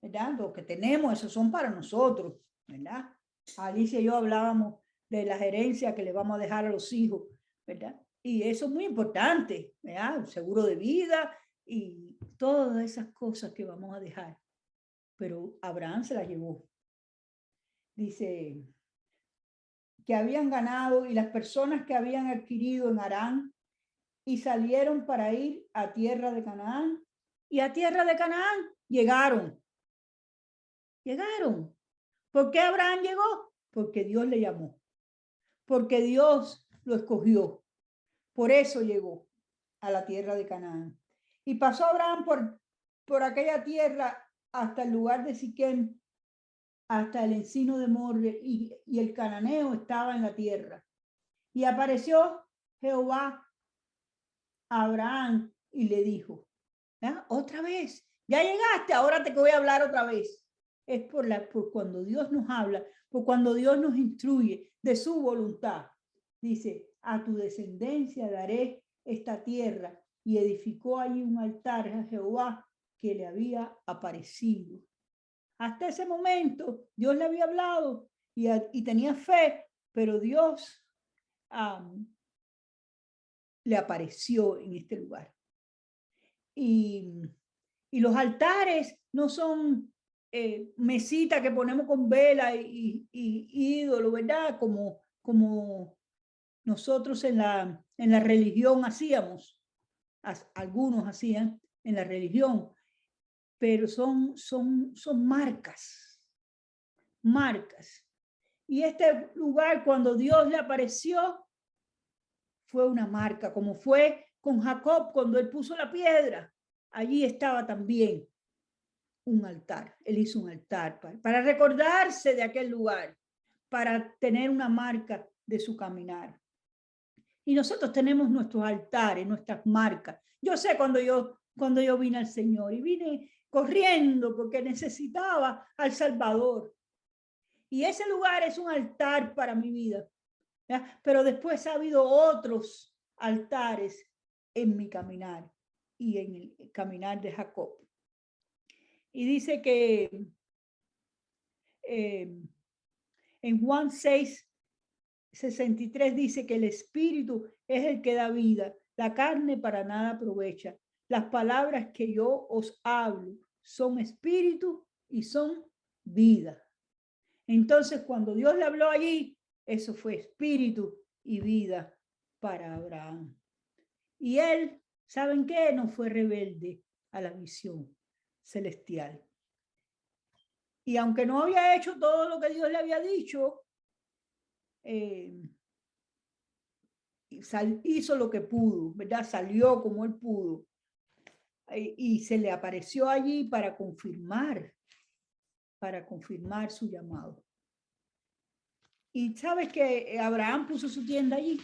¿verdad? Lo que tenemos, esos son para nosotros, ¿verdad? Alicia y yo hablábamos de las herencias que le vamos a dejar a los hijos, ¿verdad? Y eso es muy importante, ¿verdad? El seguro de vida y todas esas cosas que vamos a dejar. Pero Abraham se las llevó. Dice que habían ganado y las personas que habían adquirido en Harán y salieron para ir a tierra de Canaán. Y a tierra de Canaán llegaron. Llegaron. ¿Por qué Abraham llegó? Porque Dios le llamó. Porque Dios lo escogió. Por eso llegó a la tierra de Canaán. Y pasó Abraham por aquella tierra hasta el lugar de Siquem, hasta el encino de Morre, y el cananeo estaba en la tierra. Y apareció Jehová a Abraham y le dijo, ¿ah? Otra vez, ya llegaste, ahora te voy a hablar otra vez. Es por cuando Dios nos habla, por cuando Dios nos instruye de su voluntad. Dice, a tu descendencia daré esta tierra, y edificó allí un altar a Jehová que le había aparecido. Hasta ese momento Dios le había hablado y tenía fe, pero Dios le apareció en este lugar. Y los altares no son mesitas que ponemos con vela y ídolo, ¿verdad? Como nosotros en la religión hacíamos, algunos hacían en la religión, pero son marcas. Y este lugar, cuando Dios le apareció, fue una marca, como fue con Jacob cuando él puso la piedra. Allí estaba también un altar. Él hizo un altar para recordarse de aquel lugar, para tener una marca de su caminar. Y nosotros tenemos nuestros altares, nuestras marcas. Yo sé cuando yo vine al Señor y vine corriendo porque necesitaba al Salvador. Y ese lugar es un altar para mi vida. ¿Ya? Pero después ha habido otros altares en mi caminar y en el caminar de Jacob. Y dice que en Juan 6:63 dice que el espíritu es el que da vida, la carne para nada aprovecha. Las palabras que yo os hablo son espíritu y son vida. Entonces, cuando Dios le habló allí, eso fue espíritu y vida para Abraham. Y él, ¿saben qué? No fue rebelde a la visión celestial. Y aunque no había hecho todo lo que Dios le había dicho, hizo lo que pudo, ¿verdad? Salió como él pudo. Y se le apareció allí para confirmar su llamado. Y sabes que Abraham puso su tienda allí.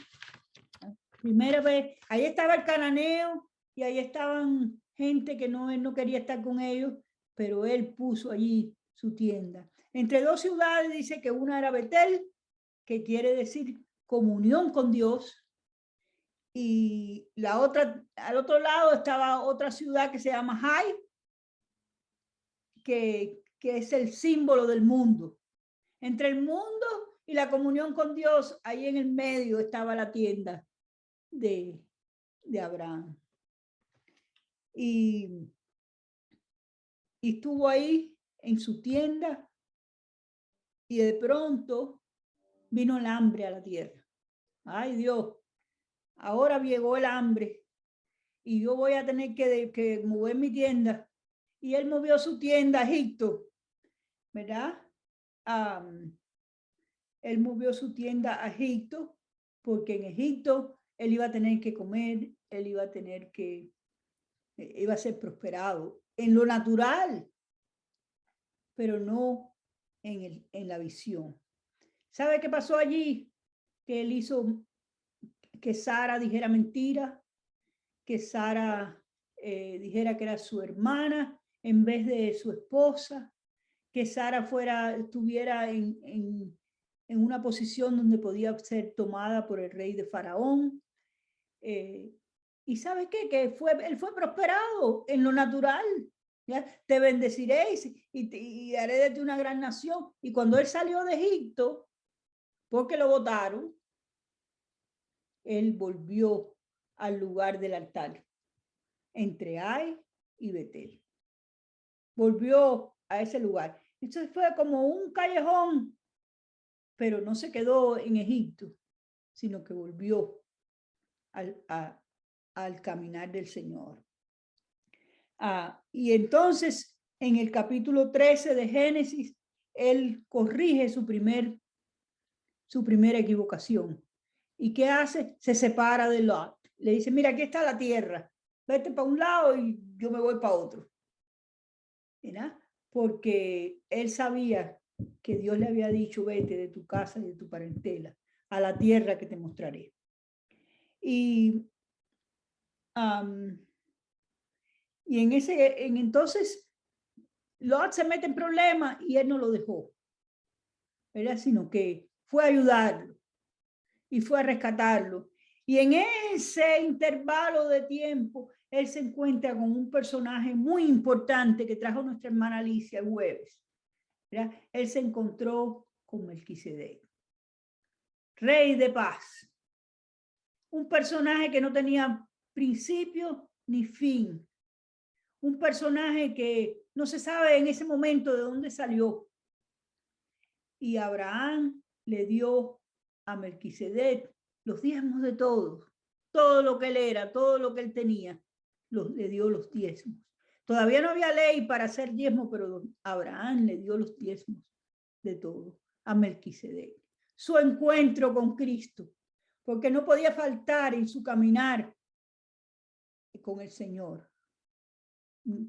Primera vez, ahí estaba el cananeo y ahí estaban gente que él no quería estar con ellos, pero él puso allí su tienda. Entre dos ciudades dice que una era Betel, que quiere decir comunión con Dios, y la otra, al otro lado estaba otra ciudad que se llama Hai, que es el símbolo del mundo. Entre el mundo y la comunión con Dios, ahí en el medio estaba la tienda de Abraham. Y estuvo ahí en su tienda y de pronto vino el hambre a la tierra. Ay Dios, ahora llegó el hambre y yo voy a tener que mover mi tienda. Y él movió su tienda a Egipto, ¿verdad? Él movió su tienda a Egipto porque en Egipto él iba a tener que comer, él iba a tener que, iba a ser prosperado en lo natural, pero no en la visión. ¿Sabe qué pasó allí? Que él hizo que Sara dijera mentira, que Sara dijera que era su hermana en vez de su esposa, que Sara estuviera en una posición donde podía ser tomada por el rey de Faraón. ¿Y sabe qué? Que él fue prosperado en lo natural. ¿Ya? Te bendeciréis y haré de ti una gran nación. Y cuando él salió de Egipto, porque lo votaron, él volvió al lugar del altar, entre Ai y Betel. Volvió a ese lugar. Entonces fue como un callejón, pero no se quedó en Egipto, sino que volvió al caminar del Señor. Y entonces, en el capítulo 13 de Génesis, él corrige su primera equivocación. ¿Y qué hace? Se separa de Lot. Le dice, mira, aquí está la tierra. Vete para un lado y yo me voy para otro. ¿Verdad? Porque él sabía que Dios le había dicho, vete de tu casa y de tu parentela a la tierra que te mostraré. Y entonces Lot se mete en problemas y él no lo dejó, ¿verdad? Sino que fue a ayudarlo y fue a rescatarlo. Y en ese intervalo de tiempo, él se encuentra con un personaje muy importante que trajo nuestra hermana Alicia el jueves, ¿verdad? Él se encontró con Melquisedec, rey de paz. Un personaje que no tenía principio ni fin. Un personaje que no se sabe en ese momento de dónde salió. Y Abraham le dio a Melquisedec los diezmos de todos, todo lo que él era, todo lo que él tenía, le dio los diezmos. Todavía no había ley para hacer diezmos, pero Abraham le dio los diezmos de todo a Melquisedec. Su encuentro con Cristo, porque no podía faltar en su caminar con el Señor.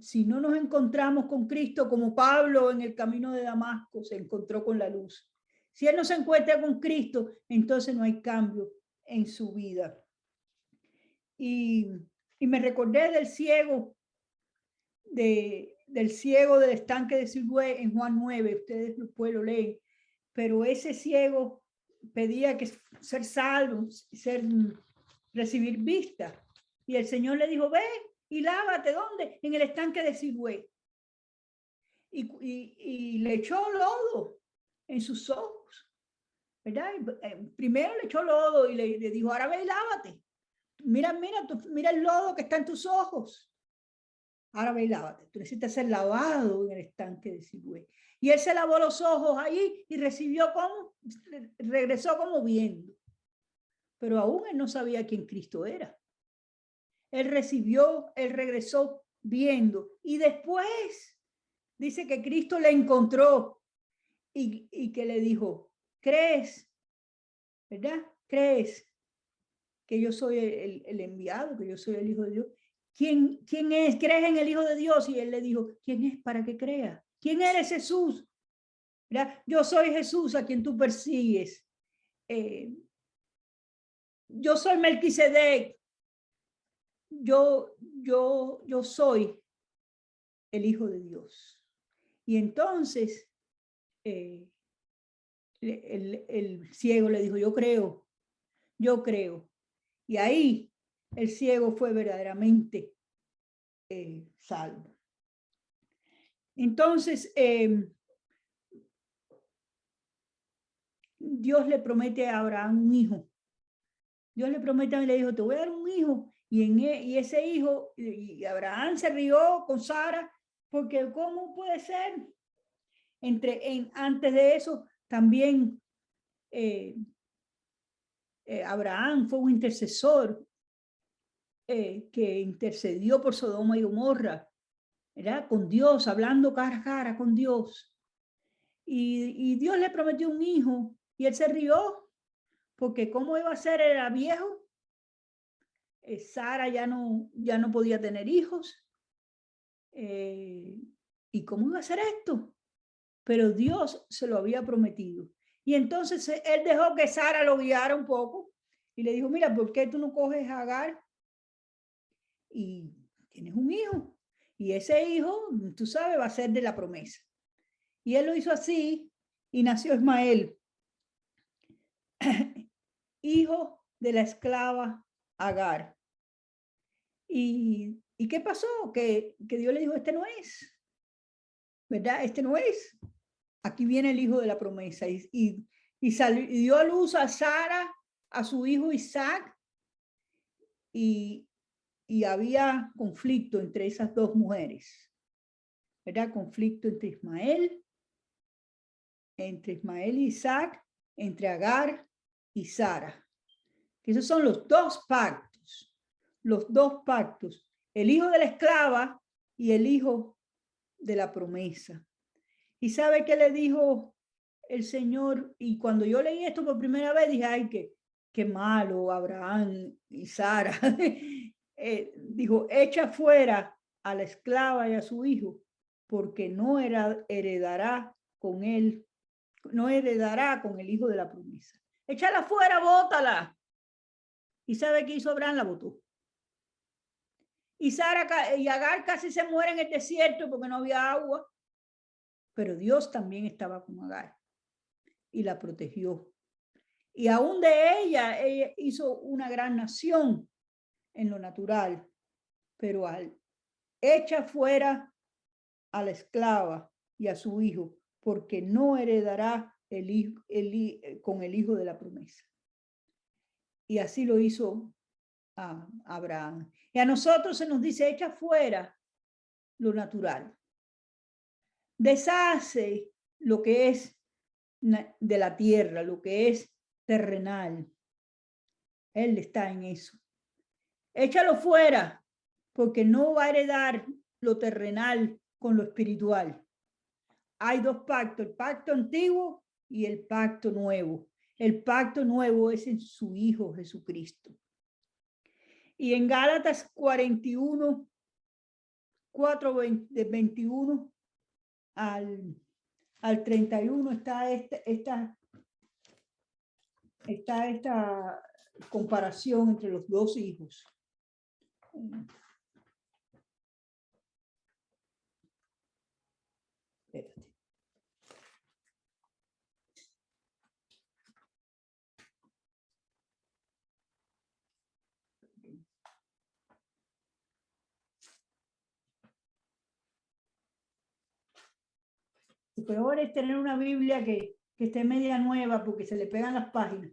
Si no nos encontramos con Cristo, como Pablo en el camino de Damasco se encontró con la luz. Si él no se encuentra con Cristo, entonces no hay cambio en su vida. Y me recordé del ciego, del ciego del estanque de Siloé en Juan 9, ustedes después lo leen, pero ese ciego pedía que ser salvo, recibir vista. Y el Señor le dijo, ve y lávate, ¿dónde? En el estanque de Siloé. Y le echó lodo en sus ojos, ¿verdad? Primero le echó lodo y le dijo, ahora ve y lávate. Mira el lodo que está en tus ojos. Ahora ve y lávate. Tú necesitas ser lavado en el estanque de Siloé. Y él se lavó los ojos ahí y regresó como viendo. Pero aún él no sabía quién Cristo era. Él regresó viendo. Y después dice que Cristo le encontró y que le dijo, ¿crees? ¿Verdad? ¿Crees que yo soy el enviado, que yo soy el Hijo de Dios? ¿Quién es? ¿Crees en el Hijo de Dios? Y él le dijo, ¿quién es para que crea? ¿Quién eres, Jesús? ¿Verdad? Yo soy Jesús a quien tú persigues. Yo soy Melquisedec. Yo soy el Hijo de Dios. Y entonces el ciego le dijo, yo creo. Y ahí el ciego fue verdaderamente salvo. Entonces, Dios le promete a Abraham un hijo. Dios le promete y le dijo, te voy a dar un hijo. Y ese hijo, y Abraham se rió con Sara, porque ¿cómo puede ser? Antes de eso, también Abraham fue un intercesor que intercedió por Sodoma y Gomorra, ¿verdad? Con Dios, hablando cara a cara con Dios. Y Dios le prometió un hijo y él se rió, porque ¿cómo iba a ser? Era viejo. Sara ya no podía tener hijos. ¿Y cómo iba a ser esto? Pero Dios se lo había prometido. Y entonces él dejó que Sara lo guiara un poco y le dijo, mira, ¿por qué tú no coges a Agar y tienes un hijo? Y ese hijo, tú sabes, va a ser de la promesa. Y él lo hizo así y nació Ismael, hijo de la esclava Agar. ¿Y qué pasó? Que Dios le dijo, este no es, ¿verdad? Este no es. Aquí viene el hijo de la promesa. Y dio a luz a Sara, a su hijo Isaac, y había conflicto entre esas dos mujeres, ¿verdad? Conflicto entre Ismael y Isaac, entre Agar y Sara. Esos son los dos pactos, el hijo de la esclava y el hijo de la promesa. ¿Y sabe qué le dijo el Señor? Y cuando yo leí esto por primera vez, dije, ay, qué malo Abraham y Sara. Dijo, echa fuera a la esclava y a su hijo, porque no heredará con él, no heredará con el hijo de la promesa. Échala fuera, bótala. ¿Y sabe qué hizo Abraham? La botó. Y Sara y Agar casi se mueren en el desierto porque no había agua. Pero Dios también estaba con Agar y la protegió. Y aún de ella hizo una gran nación en lo natural. Pero al echa fuera a la esclava y a su hijo, porque no heredará con el hijo de la promesa. Y así lo hizo a Abraham. Y a nosotros se nos dice, echa fuera lo natural. Deshace lo que es de la tierra, lo que es terrenal. Él está en eso. Échalo fuera, porque no va a heredar lo terrenal con lo espiritual. Hay dos pactos, el pacto antiguo y el pacto nuevo. El pacto nuevo es en su Hijo Jesucristo. Y en Gálatas 41, 21 al 31 está esta comparación entre los dos hijos. Espérate. Lo peor es tener una Biblia que esté media nueva porque se le pegan las páginas.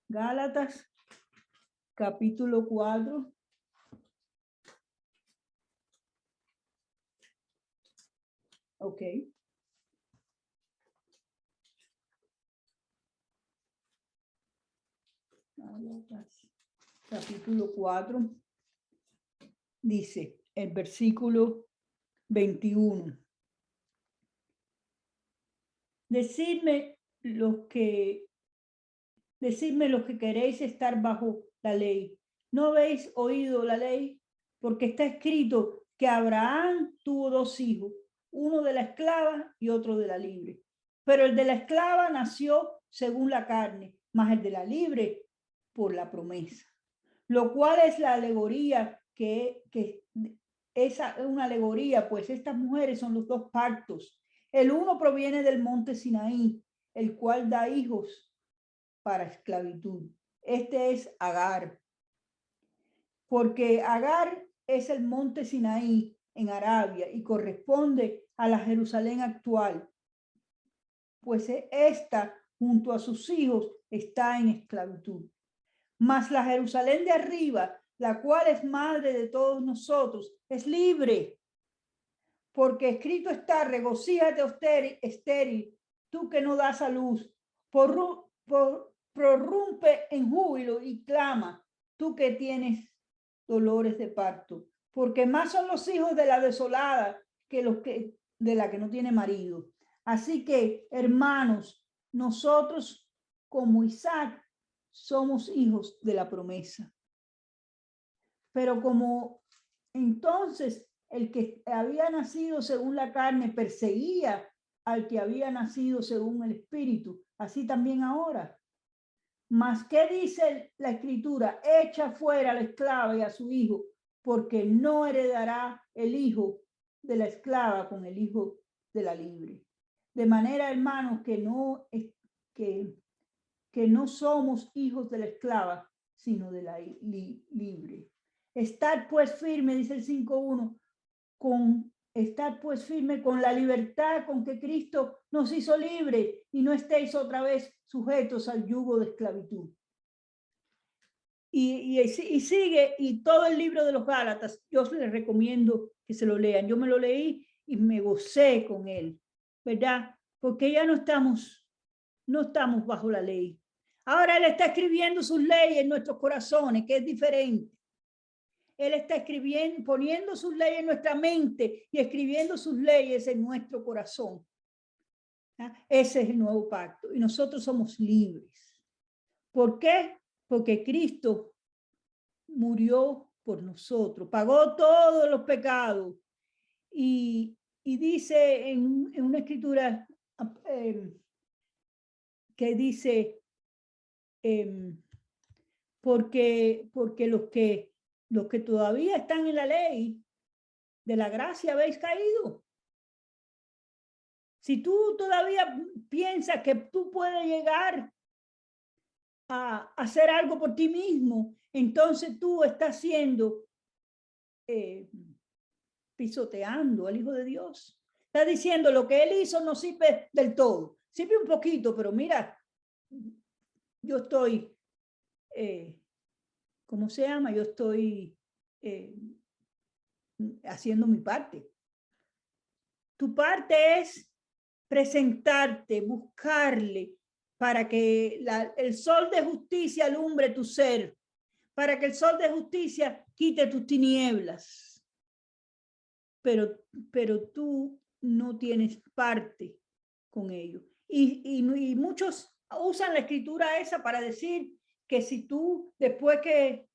Gálatas, capítulo 4. Ok. Gálatas, capítulo 4. Dice el versículo 21. Decidme los que queréis estar bajo la ley. ¿No habéis oído la ley? Porque está escrito que Abraham tuvo dos hijos, uno de la esclava y otro de la libre. Pero el de la esclava nació según la carne, mas el de la libre por la promesa. Lo cual es la alegoría que es una alegoría, pues estas mujeres son los dos pactos. El uno proviene del monte Sinaí, el cual da hijos para esclavitud. Este es Agar. Porque Agar es el monte Sinaí en Arabia y corresponde a la Jerusalén actual. Pues esta, junto a sus hijos, está en esclavitud. Mas la Jerusalén de arriba, la cual es madre de todos nosotros, es libre. Porque escrito está, regocíjate estéril, tú que no das a luz, prorrumpe en júbilo y clama, tú que tienes dolores de parto. Porque más son los hijos de la desolada que los que de la que no tiene marido. Así que, hermanos, nosotros como Isaac somos hijos de la promesa. Pero como entonces el que había nacido según la carne perseguía al que había nacido según el espíritu, así también ahora. Mas, ¿qué dice la escritura? Echa fuera a la esclava y a su hijo, porque no heredará el hijo de la esclava con el hijo de la libre. De manera, hermanos, que no somos hijos de la esclava, sino de la libre. Estad pues firme, dice el 5:1, estad pues firme con la libertad con que Cristo nos hizo libre y no estéis otra vez sujetos al yugo de esclavitud. Y sigue, y todo el libro de los Gálatas, yo les recomiendo que se lo lean. Yo me lo leí y me gocé con él, ¿verdad? Porque ya no estamos bajo la ley. Ahora Él está escribiendo sus leyes en nuestros corazones, que es diferente. Él está escribiendo, poniendo sus leyes en nuestra mente y escribiendo sus leyes en nuestro corazón. ¿Ah? Ese es el nuevo pacto. Y nosotros somos libres. ¿Por qué? Porque Cristo murió por nosotros, pagó todos los pecados. Y dice en una escritura que dice, porque los que todavía están en la ley de la gracia habéis caído. Si tú todavía piensas que tú puedes llegar a hacer algo por ti mismo, entonces tú estás siendo pisoteando al Hijo de Dios. Está diciendo lo que Él hizo no sirve del todo. Sirve un poquito, pero mira, yo estoy, ¿cómo se llama? Yo estoy haciendo mi parte. Tu parte es presentarte, buscarle, para que el sol de justicia alumbre tu ser, para que el sol de justicia quite tus tinieblas. Pero tú no tienes parte con ello. Y muchos usan la escritura esa para decir que si tú, después que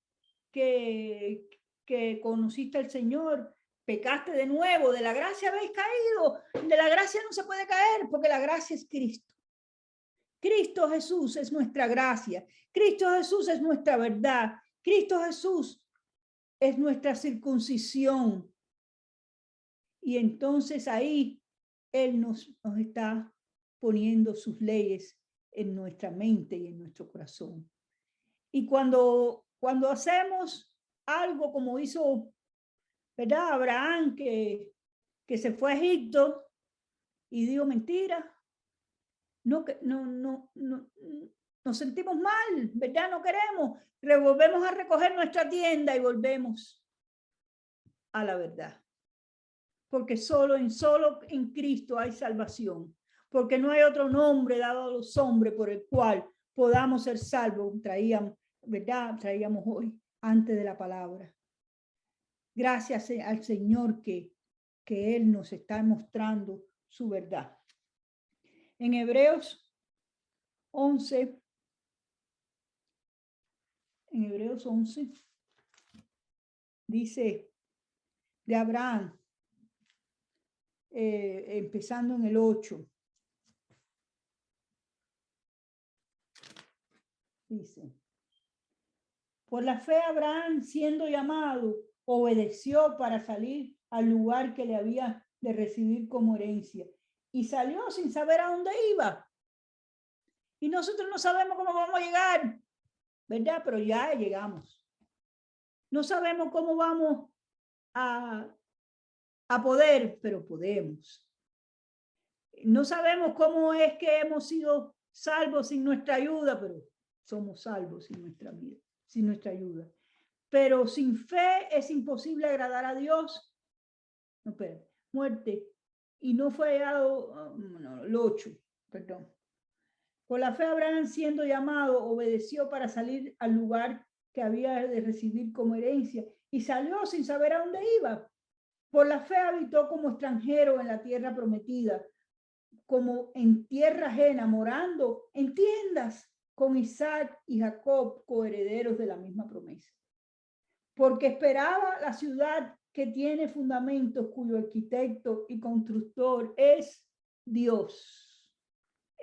conociste al Señor, pecaste de nuevo, de la gracia habéis caído, de la gracia no se puede caer, porque la gracia es Cristo. Cristo Jesús es nuestra gracia, Cristo Jesús es nuestra verdad, Cristo Jesús es nuestra circuncisión. Y entonces ahí Él nos está poniendo sus leyes en nuestra mente y en nuestro corazón. Y cuando hacemos algo como hizo, ¿verdad? Abraham, que se fue a Egipto y dijo mentira, no, nos sentimos mal, ¿verdad? No queremos, volvemos a recoger nuestra tienda y volvemos a la verdad. Porque solo en Cristo hay salvación, porque no hay otro nombre dado a los hombres por el cual podamos ser salvos. Traíamos hoy antes de la palabra. Gracias al Señor que Él nos está mostrando su verdad. En Hebreos 11, dice de Abraham, empezando en el 8. Dice, por la fe Abraham, siendo llamado, obedeció para salir al lugar que le había de recibir como herencia. Y salió sin saber a dónde iba. Y nosotros no sabemos cómo vamos a llegar, ¿verdad? Pero ya llegamos. No sabemos cómo vamos a poder, pero podemos. No sabemos cómo es que hemos sido salvos sin nuestra ayuda, pero somos salvos sin nuestra vida, sin nuestra ayuda. Pero sin fe es imposible agradar a Dios. No, espera, muerte. Y no fue hallado, no, lo 8, perdón. Por la fe Abraham, siendo llamado, obedeció para salir al lugar que había de recibir como herencia y salió sin saber a dónde iba. Por la fe habitó como extranjero en la tierra prometida, como en tierra ajena, morando en tiendas con Isaac y Jacob, coherederos de la misma promesa. Porque esperaba la ciudad que tiene fundamentos, cuyo arquitecto y constructor es Dios.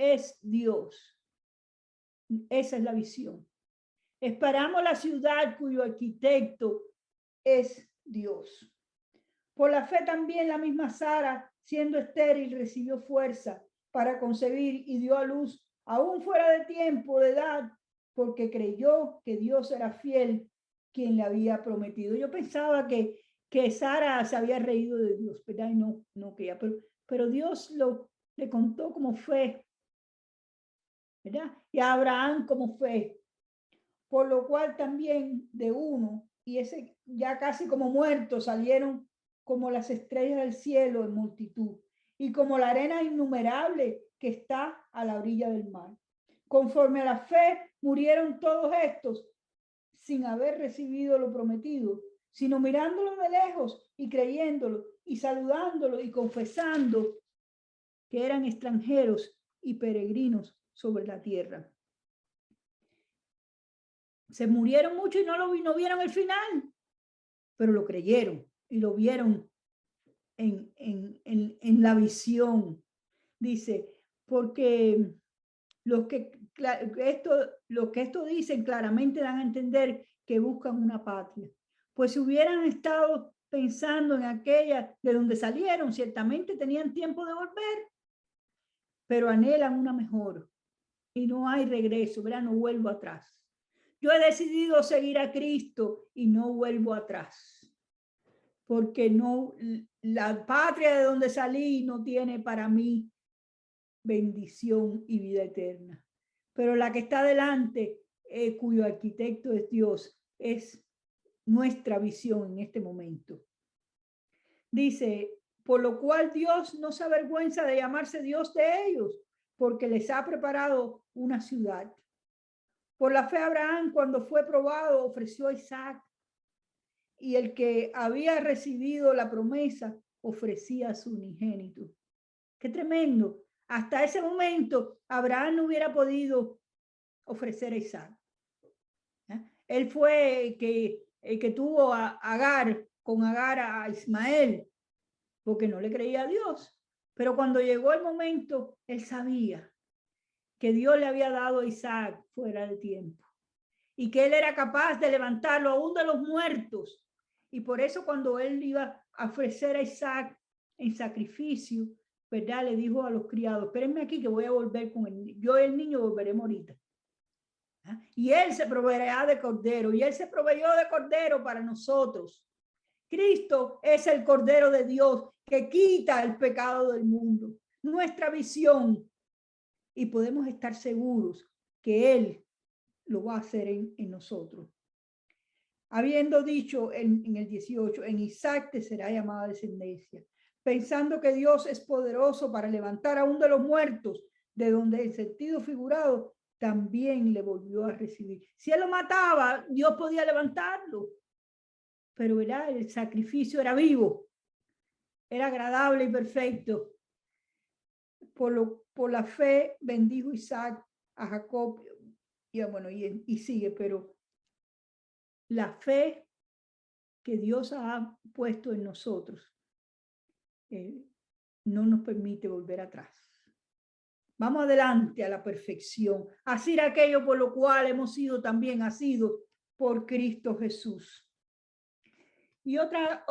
Es Dios. Esa es la visión. Esperamos la ciudad cuyo arquitecto es Dios. Por la fe también la misma Sara, siendo estéril, recibió fuerza para concebir y dio a luz, aún fuera de tiempo, de edad, porque creyó que Dios era fiel, quien le había prometido. Yo pensaba que Sara se había reído de Dios, ¿verdad? Y no quería, pero Dios le contó como fe, ¿verdad? Y a Abraham como fe, por lo cual también de uno, y ese ya casi como muerto, salieron como las estrellas del cielo en multitud, y como la arena innumerable que está a la orilla del mar. Conforme a la fe murieron todos estos, sin haber recibido lo prometido, sino mirándolo de lejos y creyéndolo y saludándolo y confesando que eran extranjeros y peregrinos sobre la tierra. Se murieron mucho y no vieron el final, pero lo creyeron y lo vieron en la visión. Dice, porque los que esto dicen claramente dan a entender que buscan una patria. Pues si hubieran estado pensando en aquella de donde salieron, ciertamente tenían tiempo de volver, pero anhelan una mejor y no hay regreso, ¿verdad? No vuelvo atrás. Yo he decidido seguir a Cristo y no vuelvo atrás, porque la patria de donde salí no tiene para mí bendición y vida eterna. Pero la que está delante, cuyo arquitecto es Dios, es nuestra visión en este momento. Dice, por lo cual Dios no se avergüenza de llamarse Dios de ellos, porque les ha preparado una ciudad. Por la fe Abraham, cuando fue probado, ofreció a Isaac, y el que había recibido la promesa ofrecía a su unigénito. Qué tremendo. Hasta ese momento, Abraham no hubiera podido ofrecer a Isaac. Él fue el que tuvo con Agar a Ismael, porque no le creía a Dios. Pero cuando llegó el momento, él sabía que Dios le había dado a Isaac fuera de tiempo y que él era capaz de levantarlo aún de los muertos. Y por eso cuando él iba a ofrecer a Isaac en sacrificio, ¿verdad? Le dijo a los criados, espérenme aquí que voy a volver con el niño. Yo y el niño volveremos ahorita. Y él se proveerá de cordero, y él se proveyó de cordero para nosotros. Cristo es el Cordero de Dios que quita el pecado del mundo, nuestra visión, y podemos estar seguros que Él lo va a hacer en nosotros. Habiendo dicho en el 18, en Isaac te será llamada descendencia, pensando que Dios es poderoso para levantar aún de los muertos, de donde el sentido figurado también le volvió a recibir. Si él lo mataba, Dios podía levantarlo, pero ¿verdad? El sacrificio era vivo, era agradable y perfecto. Por la fe bendijo Isaac a Jacob, y sigue, pero la fe que Dios ha puesto en nosotros no nos permite volver atrás. Vamos adelante a la perfección, hacer aquello por lo cual hemos sido también asidos por Cristo Jesús. Y otra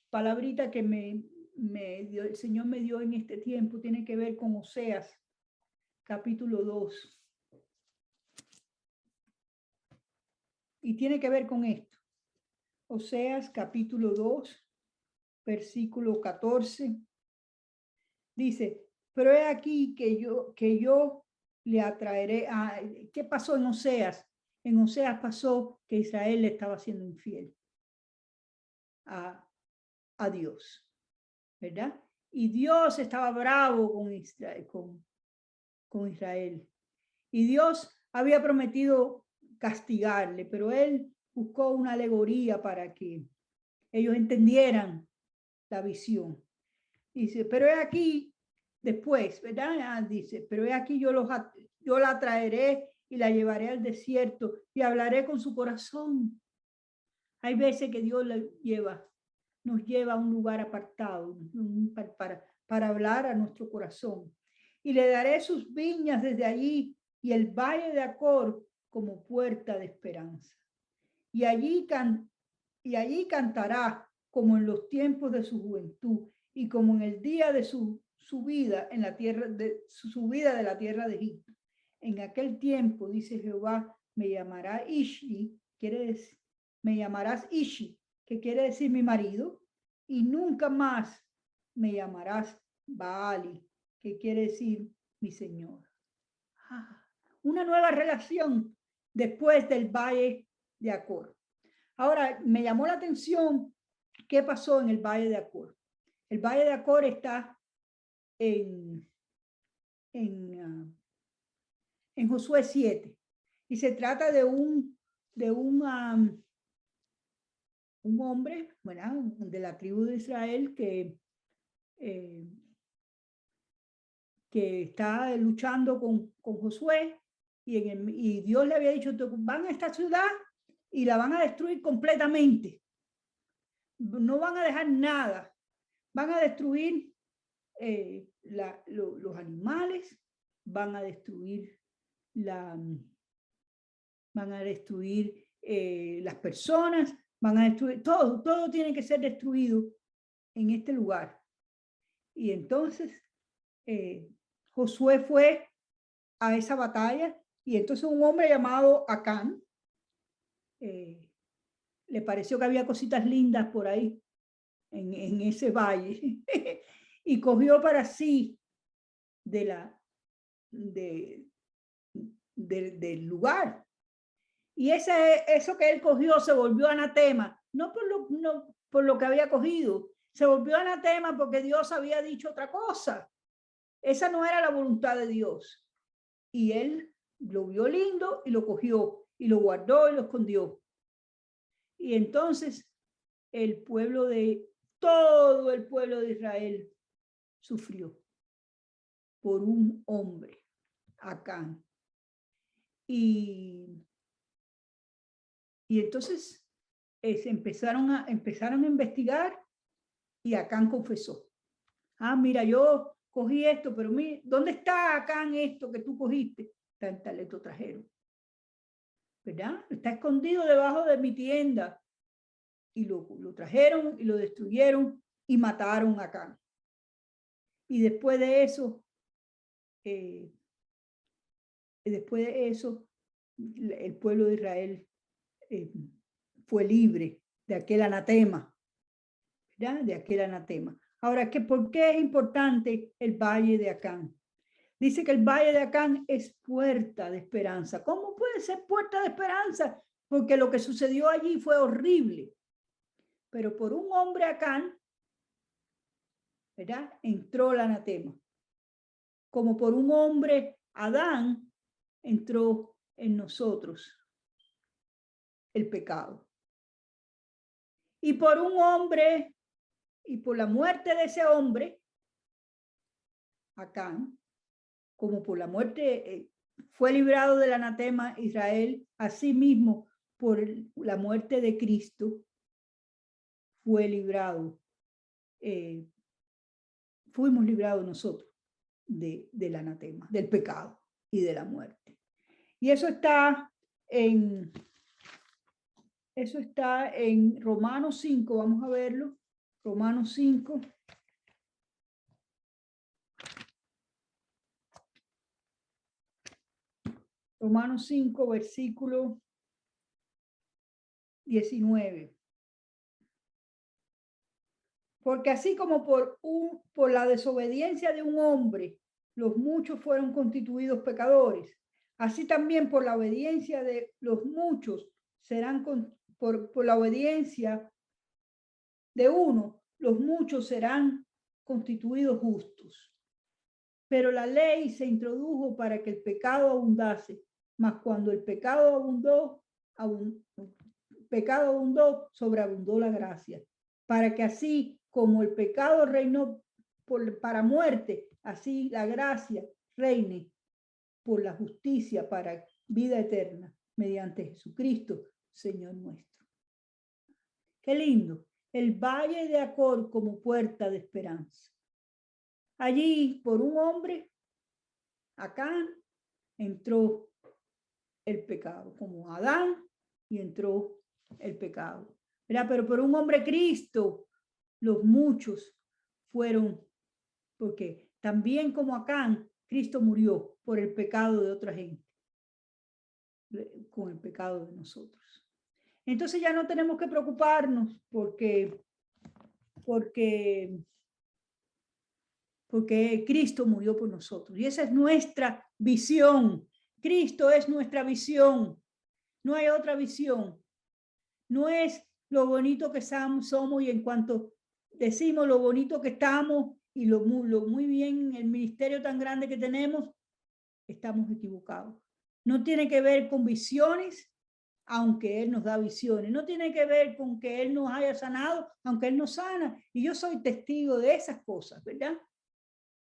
palabrita que me el Señor me dio en este tiempo tiene que ver con Oseas, capítulo 2. Y tiene que ver con esto. Oseas, capítulo 2, versículo 14. Dice, pero he aquí que yo le atraeré a... ¿Qué pasó en Oseas? En Oseas pasó que Israel le estaba siendo infiel a Dios, ¿verdad? Y Dios estaba bravo con Israel. Y Dios había prometido castigarle, pero él buscó una alegoría para que ellos entendieran la visión. Dice, pero he aquí, después, ¿verdad? Dice, pero he aquí yo la traeré y la llevaré al desierto y hablaré con su corazón. Hay veces que Dios nos lleva a un lugar apartado para hablar a nuestro corazón. Y le daré sus viñas desde allí y el valle de Acor como puerta de esperanza. Y allí cantará como en los tiempos de su juventud y como en el día de su subida en la tierra de su subida de la tierra de Egipto. En aquel tiempo, dice Jehová, me llamará Ishi, me llamarás Ishi, que quiere decir mi marido, y nunca más me llamarás Baali, que quiere decir mi señor. Una nueva relación después del valle de Acor. Ahora, me llamó la atención qué pasó en el valle de Acor. El valle de Acor está en Josué 7 y se trata de un hombre, bueno, de la tribu de Israel que está luchando con Josué y Dios le había dicho, van a esta ciudad y la van a destruir completamente. No van a dejar nada. Van a destruir los animales, van a destruir las personas, van a destruir todo tiene que ser destruido en este lugar. Y entonces Josué fue a esa batalla y entonces un hombre llamado Acán le pareció que había cositas lindas por ahí en ese valle y cogió para sí del lugar. Y eso que él cogió se volvió anatema, no por lo que había cogido, se volvió anatema porque Dios había dicho otra cosa. Esa no era la voluntad de Dios. Y él lo vio lindo y lo cogió y lo guardó y lo escondió. Y entonces todo el pueblo de Israel sufrió por un hombre, Acán. Y entonces empezaron a investigar y Acán confesó. Mira, yo cogí esto, pero ¿dónde está Acán esto que tú cogiste? Está en tal trajeron. ¿Verdad? Está escondido debajo de mi tienda. Y lo trajeron y lo destruyeron y mataron a Acán. Y después de eso, el pueblo de Israel fue libre de aquel anatema, ¿verdad? De aquel anatema. Ahora, ¿por qué es importante el valle de Acán? Dice que el valle de Acán es puerta de esperanza. ¿Cómo puede ser puerta de esperanza? Porque lo que sucedió allí fue horrible. Pero por un hombre Acán, ¿verdad? Entró el anatema. Como por un hombre Adán, entró en nosotros el pecado. Y por un hombre, y por la muerte de ese hombre, Acán, como por la muerte fue librado del anatema Israel, asimismo por la muerte de Cristo fue librado, fuimos librados nosotros del anatema, del pecado y de la muerte. Y eso está en Romanos 5, vamos a verlo, Romanos 5, Romanos 5, versículo 19. Porque así como por la desobediencia de un hombre, los muchos fueron constituidos pecadores, así también por la obediencia de los muchos serán, por la obediencia de uno, los muchos serán constituidos justos. Pero la ley se introdujo para que el pecado abundase, mas cuando el pecado abundó, sobreabundó la gracia, para que así como el pecado reinó para muerte, así la gracia reine por la justicia para vida eterna, mediante Jesucristo, Señor nuestro. Qué lindo. El valle de Acor como puerta de esperanza. Allí, por un hombre, Acán, entró el pecado, como Adán, y entró el pecado. ¿Verdad? Pero por un hombre Cristo, los muchos fueron, porque también como Acán, Cristo murió por el pecado de otra gente, con el pecado de nosotros. Entonces ya no tenemos que preocuparnos porque Cristo murió por nosotros. Y esa es nuestra visión. Cristo es nuestra visión. No hay otra visión. No es lo bonito que somos y en cuanto decimos lo bonito que estamos y lo muy bien, el ministerio tan grande que tenemos, estamos equivocados. No tiene que ver con visiones, aunque Él nos da visiones. No tiene que ver con que Él nos haya sanado, aunque Él nos sana. Y yo soy testigo de esas cosas, ¿verdad?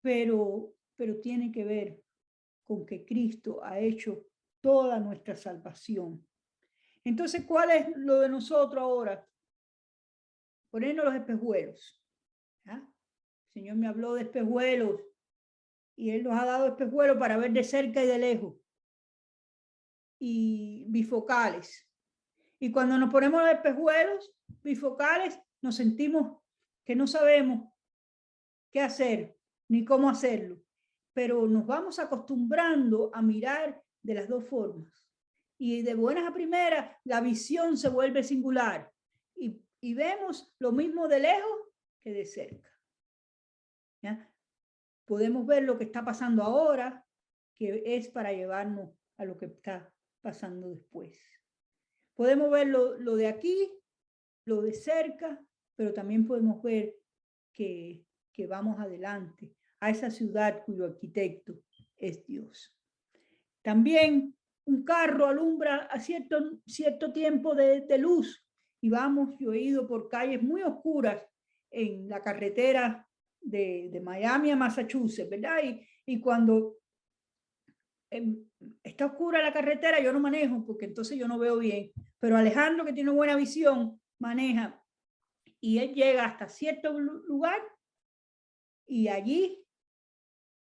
Pero tiene que ver con que Cristo ha hecho toda nuestra salvación. Entonces, ¿cuál es lo de nosotros ahora? Ponernos los espejuelos. ¿Ya? El Señor me habló de espejuelos y Él nos ha dado espejuelos para ver de cerca y de lejos. Y bifocales. Y cuando nos ponemos los espejuelos bifocales, nos sentimos que no sabemos qué hacer ni cómo hacerlo. Pero nos vamos acostumbrando a mirar de las dos formas. Y de buenas a primeras, la visión se vuelve singular. Y vemos lo mismo de lejos que de cerca. ¿Ya? Podemos ver lo que está pasando ahora, que es para llevarnos a lo que está pasando después. Podemos ver lo de aquí, lo de cerca, pero también podemos ver que vamos adelante a esa ciudad cuyo arquitecto es Dios. También un carro alumbra a cierto tiempo de luz y vamos, yo he ido por calles muy oscuras en la carretera de Miami a Massachusetts, ¿verdad? Y cuando está oscura la carretera, yo no manejo porque entonces yo no veo bien, pero Alejandro, que tiene buena visión, maneja y él llega hasta cierto lugar y allí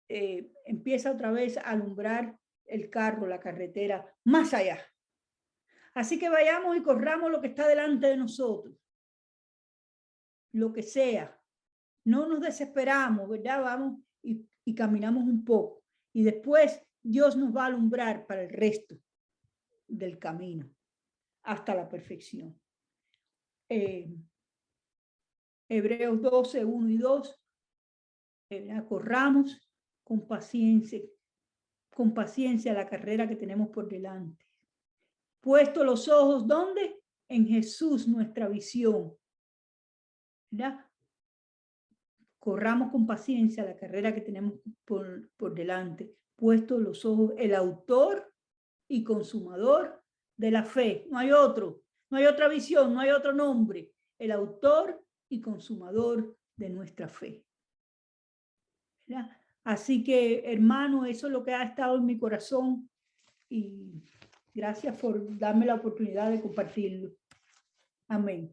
empieza otra vez a alumbrar el carro, la carretera, más allá. Así que vayamos y corramos lo que está delante de nosotros, lo que sea. No nos desesperamos, ¿verdad? Vamos y caminamos un poco. Y después Dios nos va a alumbrar para el resto del camino, hasta la perfección. Hebreos 12, 1 y 2. Corramos con paciencia la carrera que tenemos por delante. Puesto los ojos, ¿dónde? En Jesús, nuestra visión. ¿Verdad? Corramos con paciencia la carrera que tenemos por delante. Puesto los ojos, el autor y consumador de la fe. No hay otro, no hay otra visión, no hay otro nombre. El autor y consumador de nuestra fe. ¿Verdad? Así que, hermano, eso es lo que ha estado en mi corazón y gracias por darme la oportunidad de compartirlo. Amén.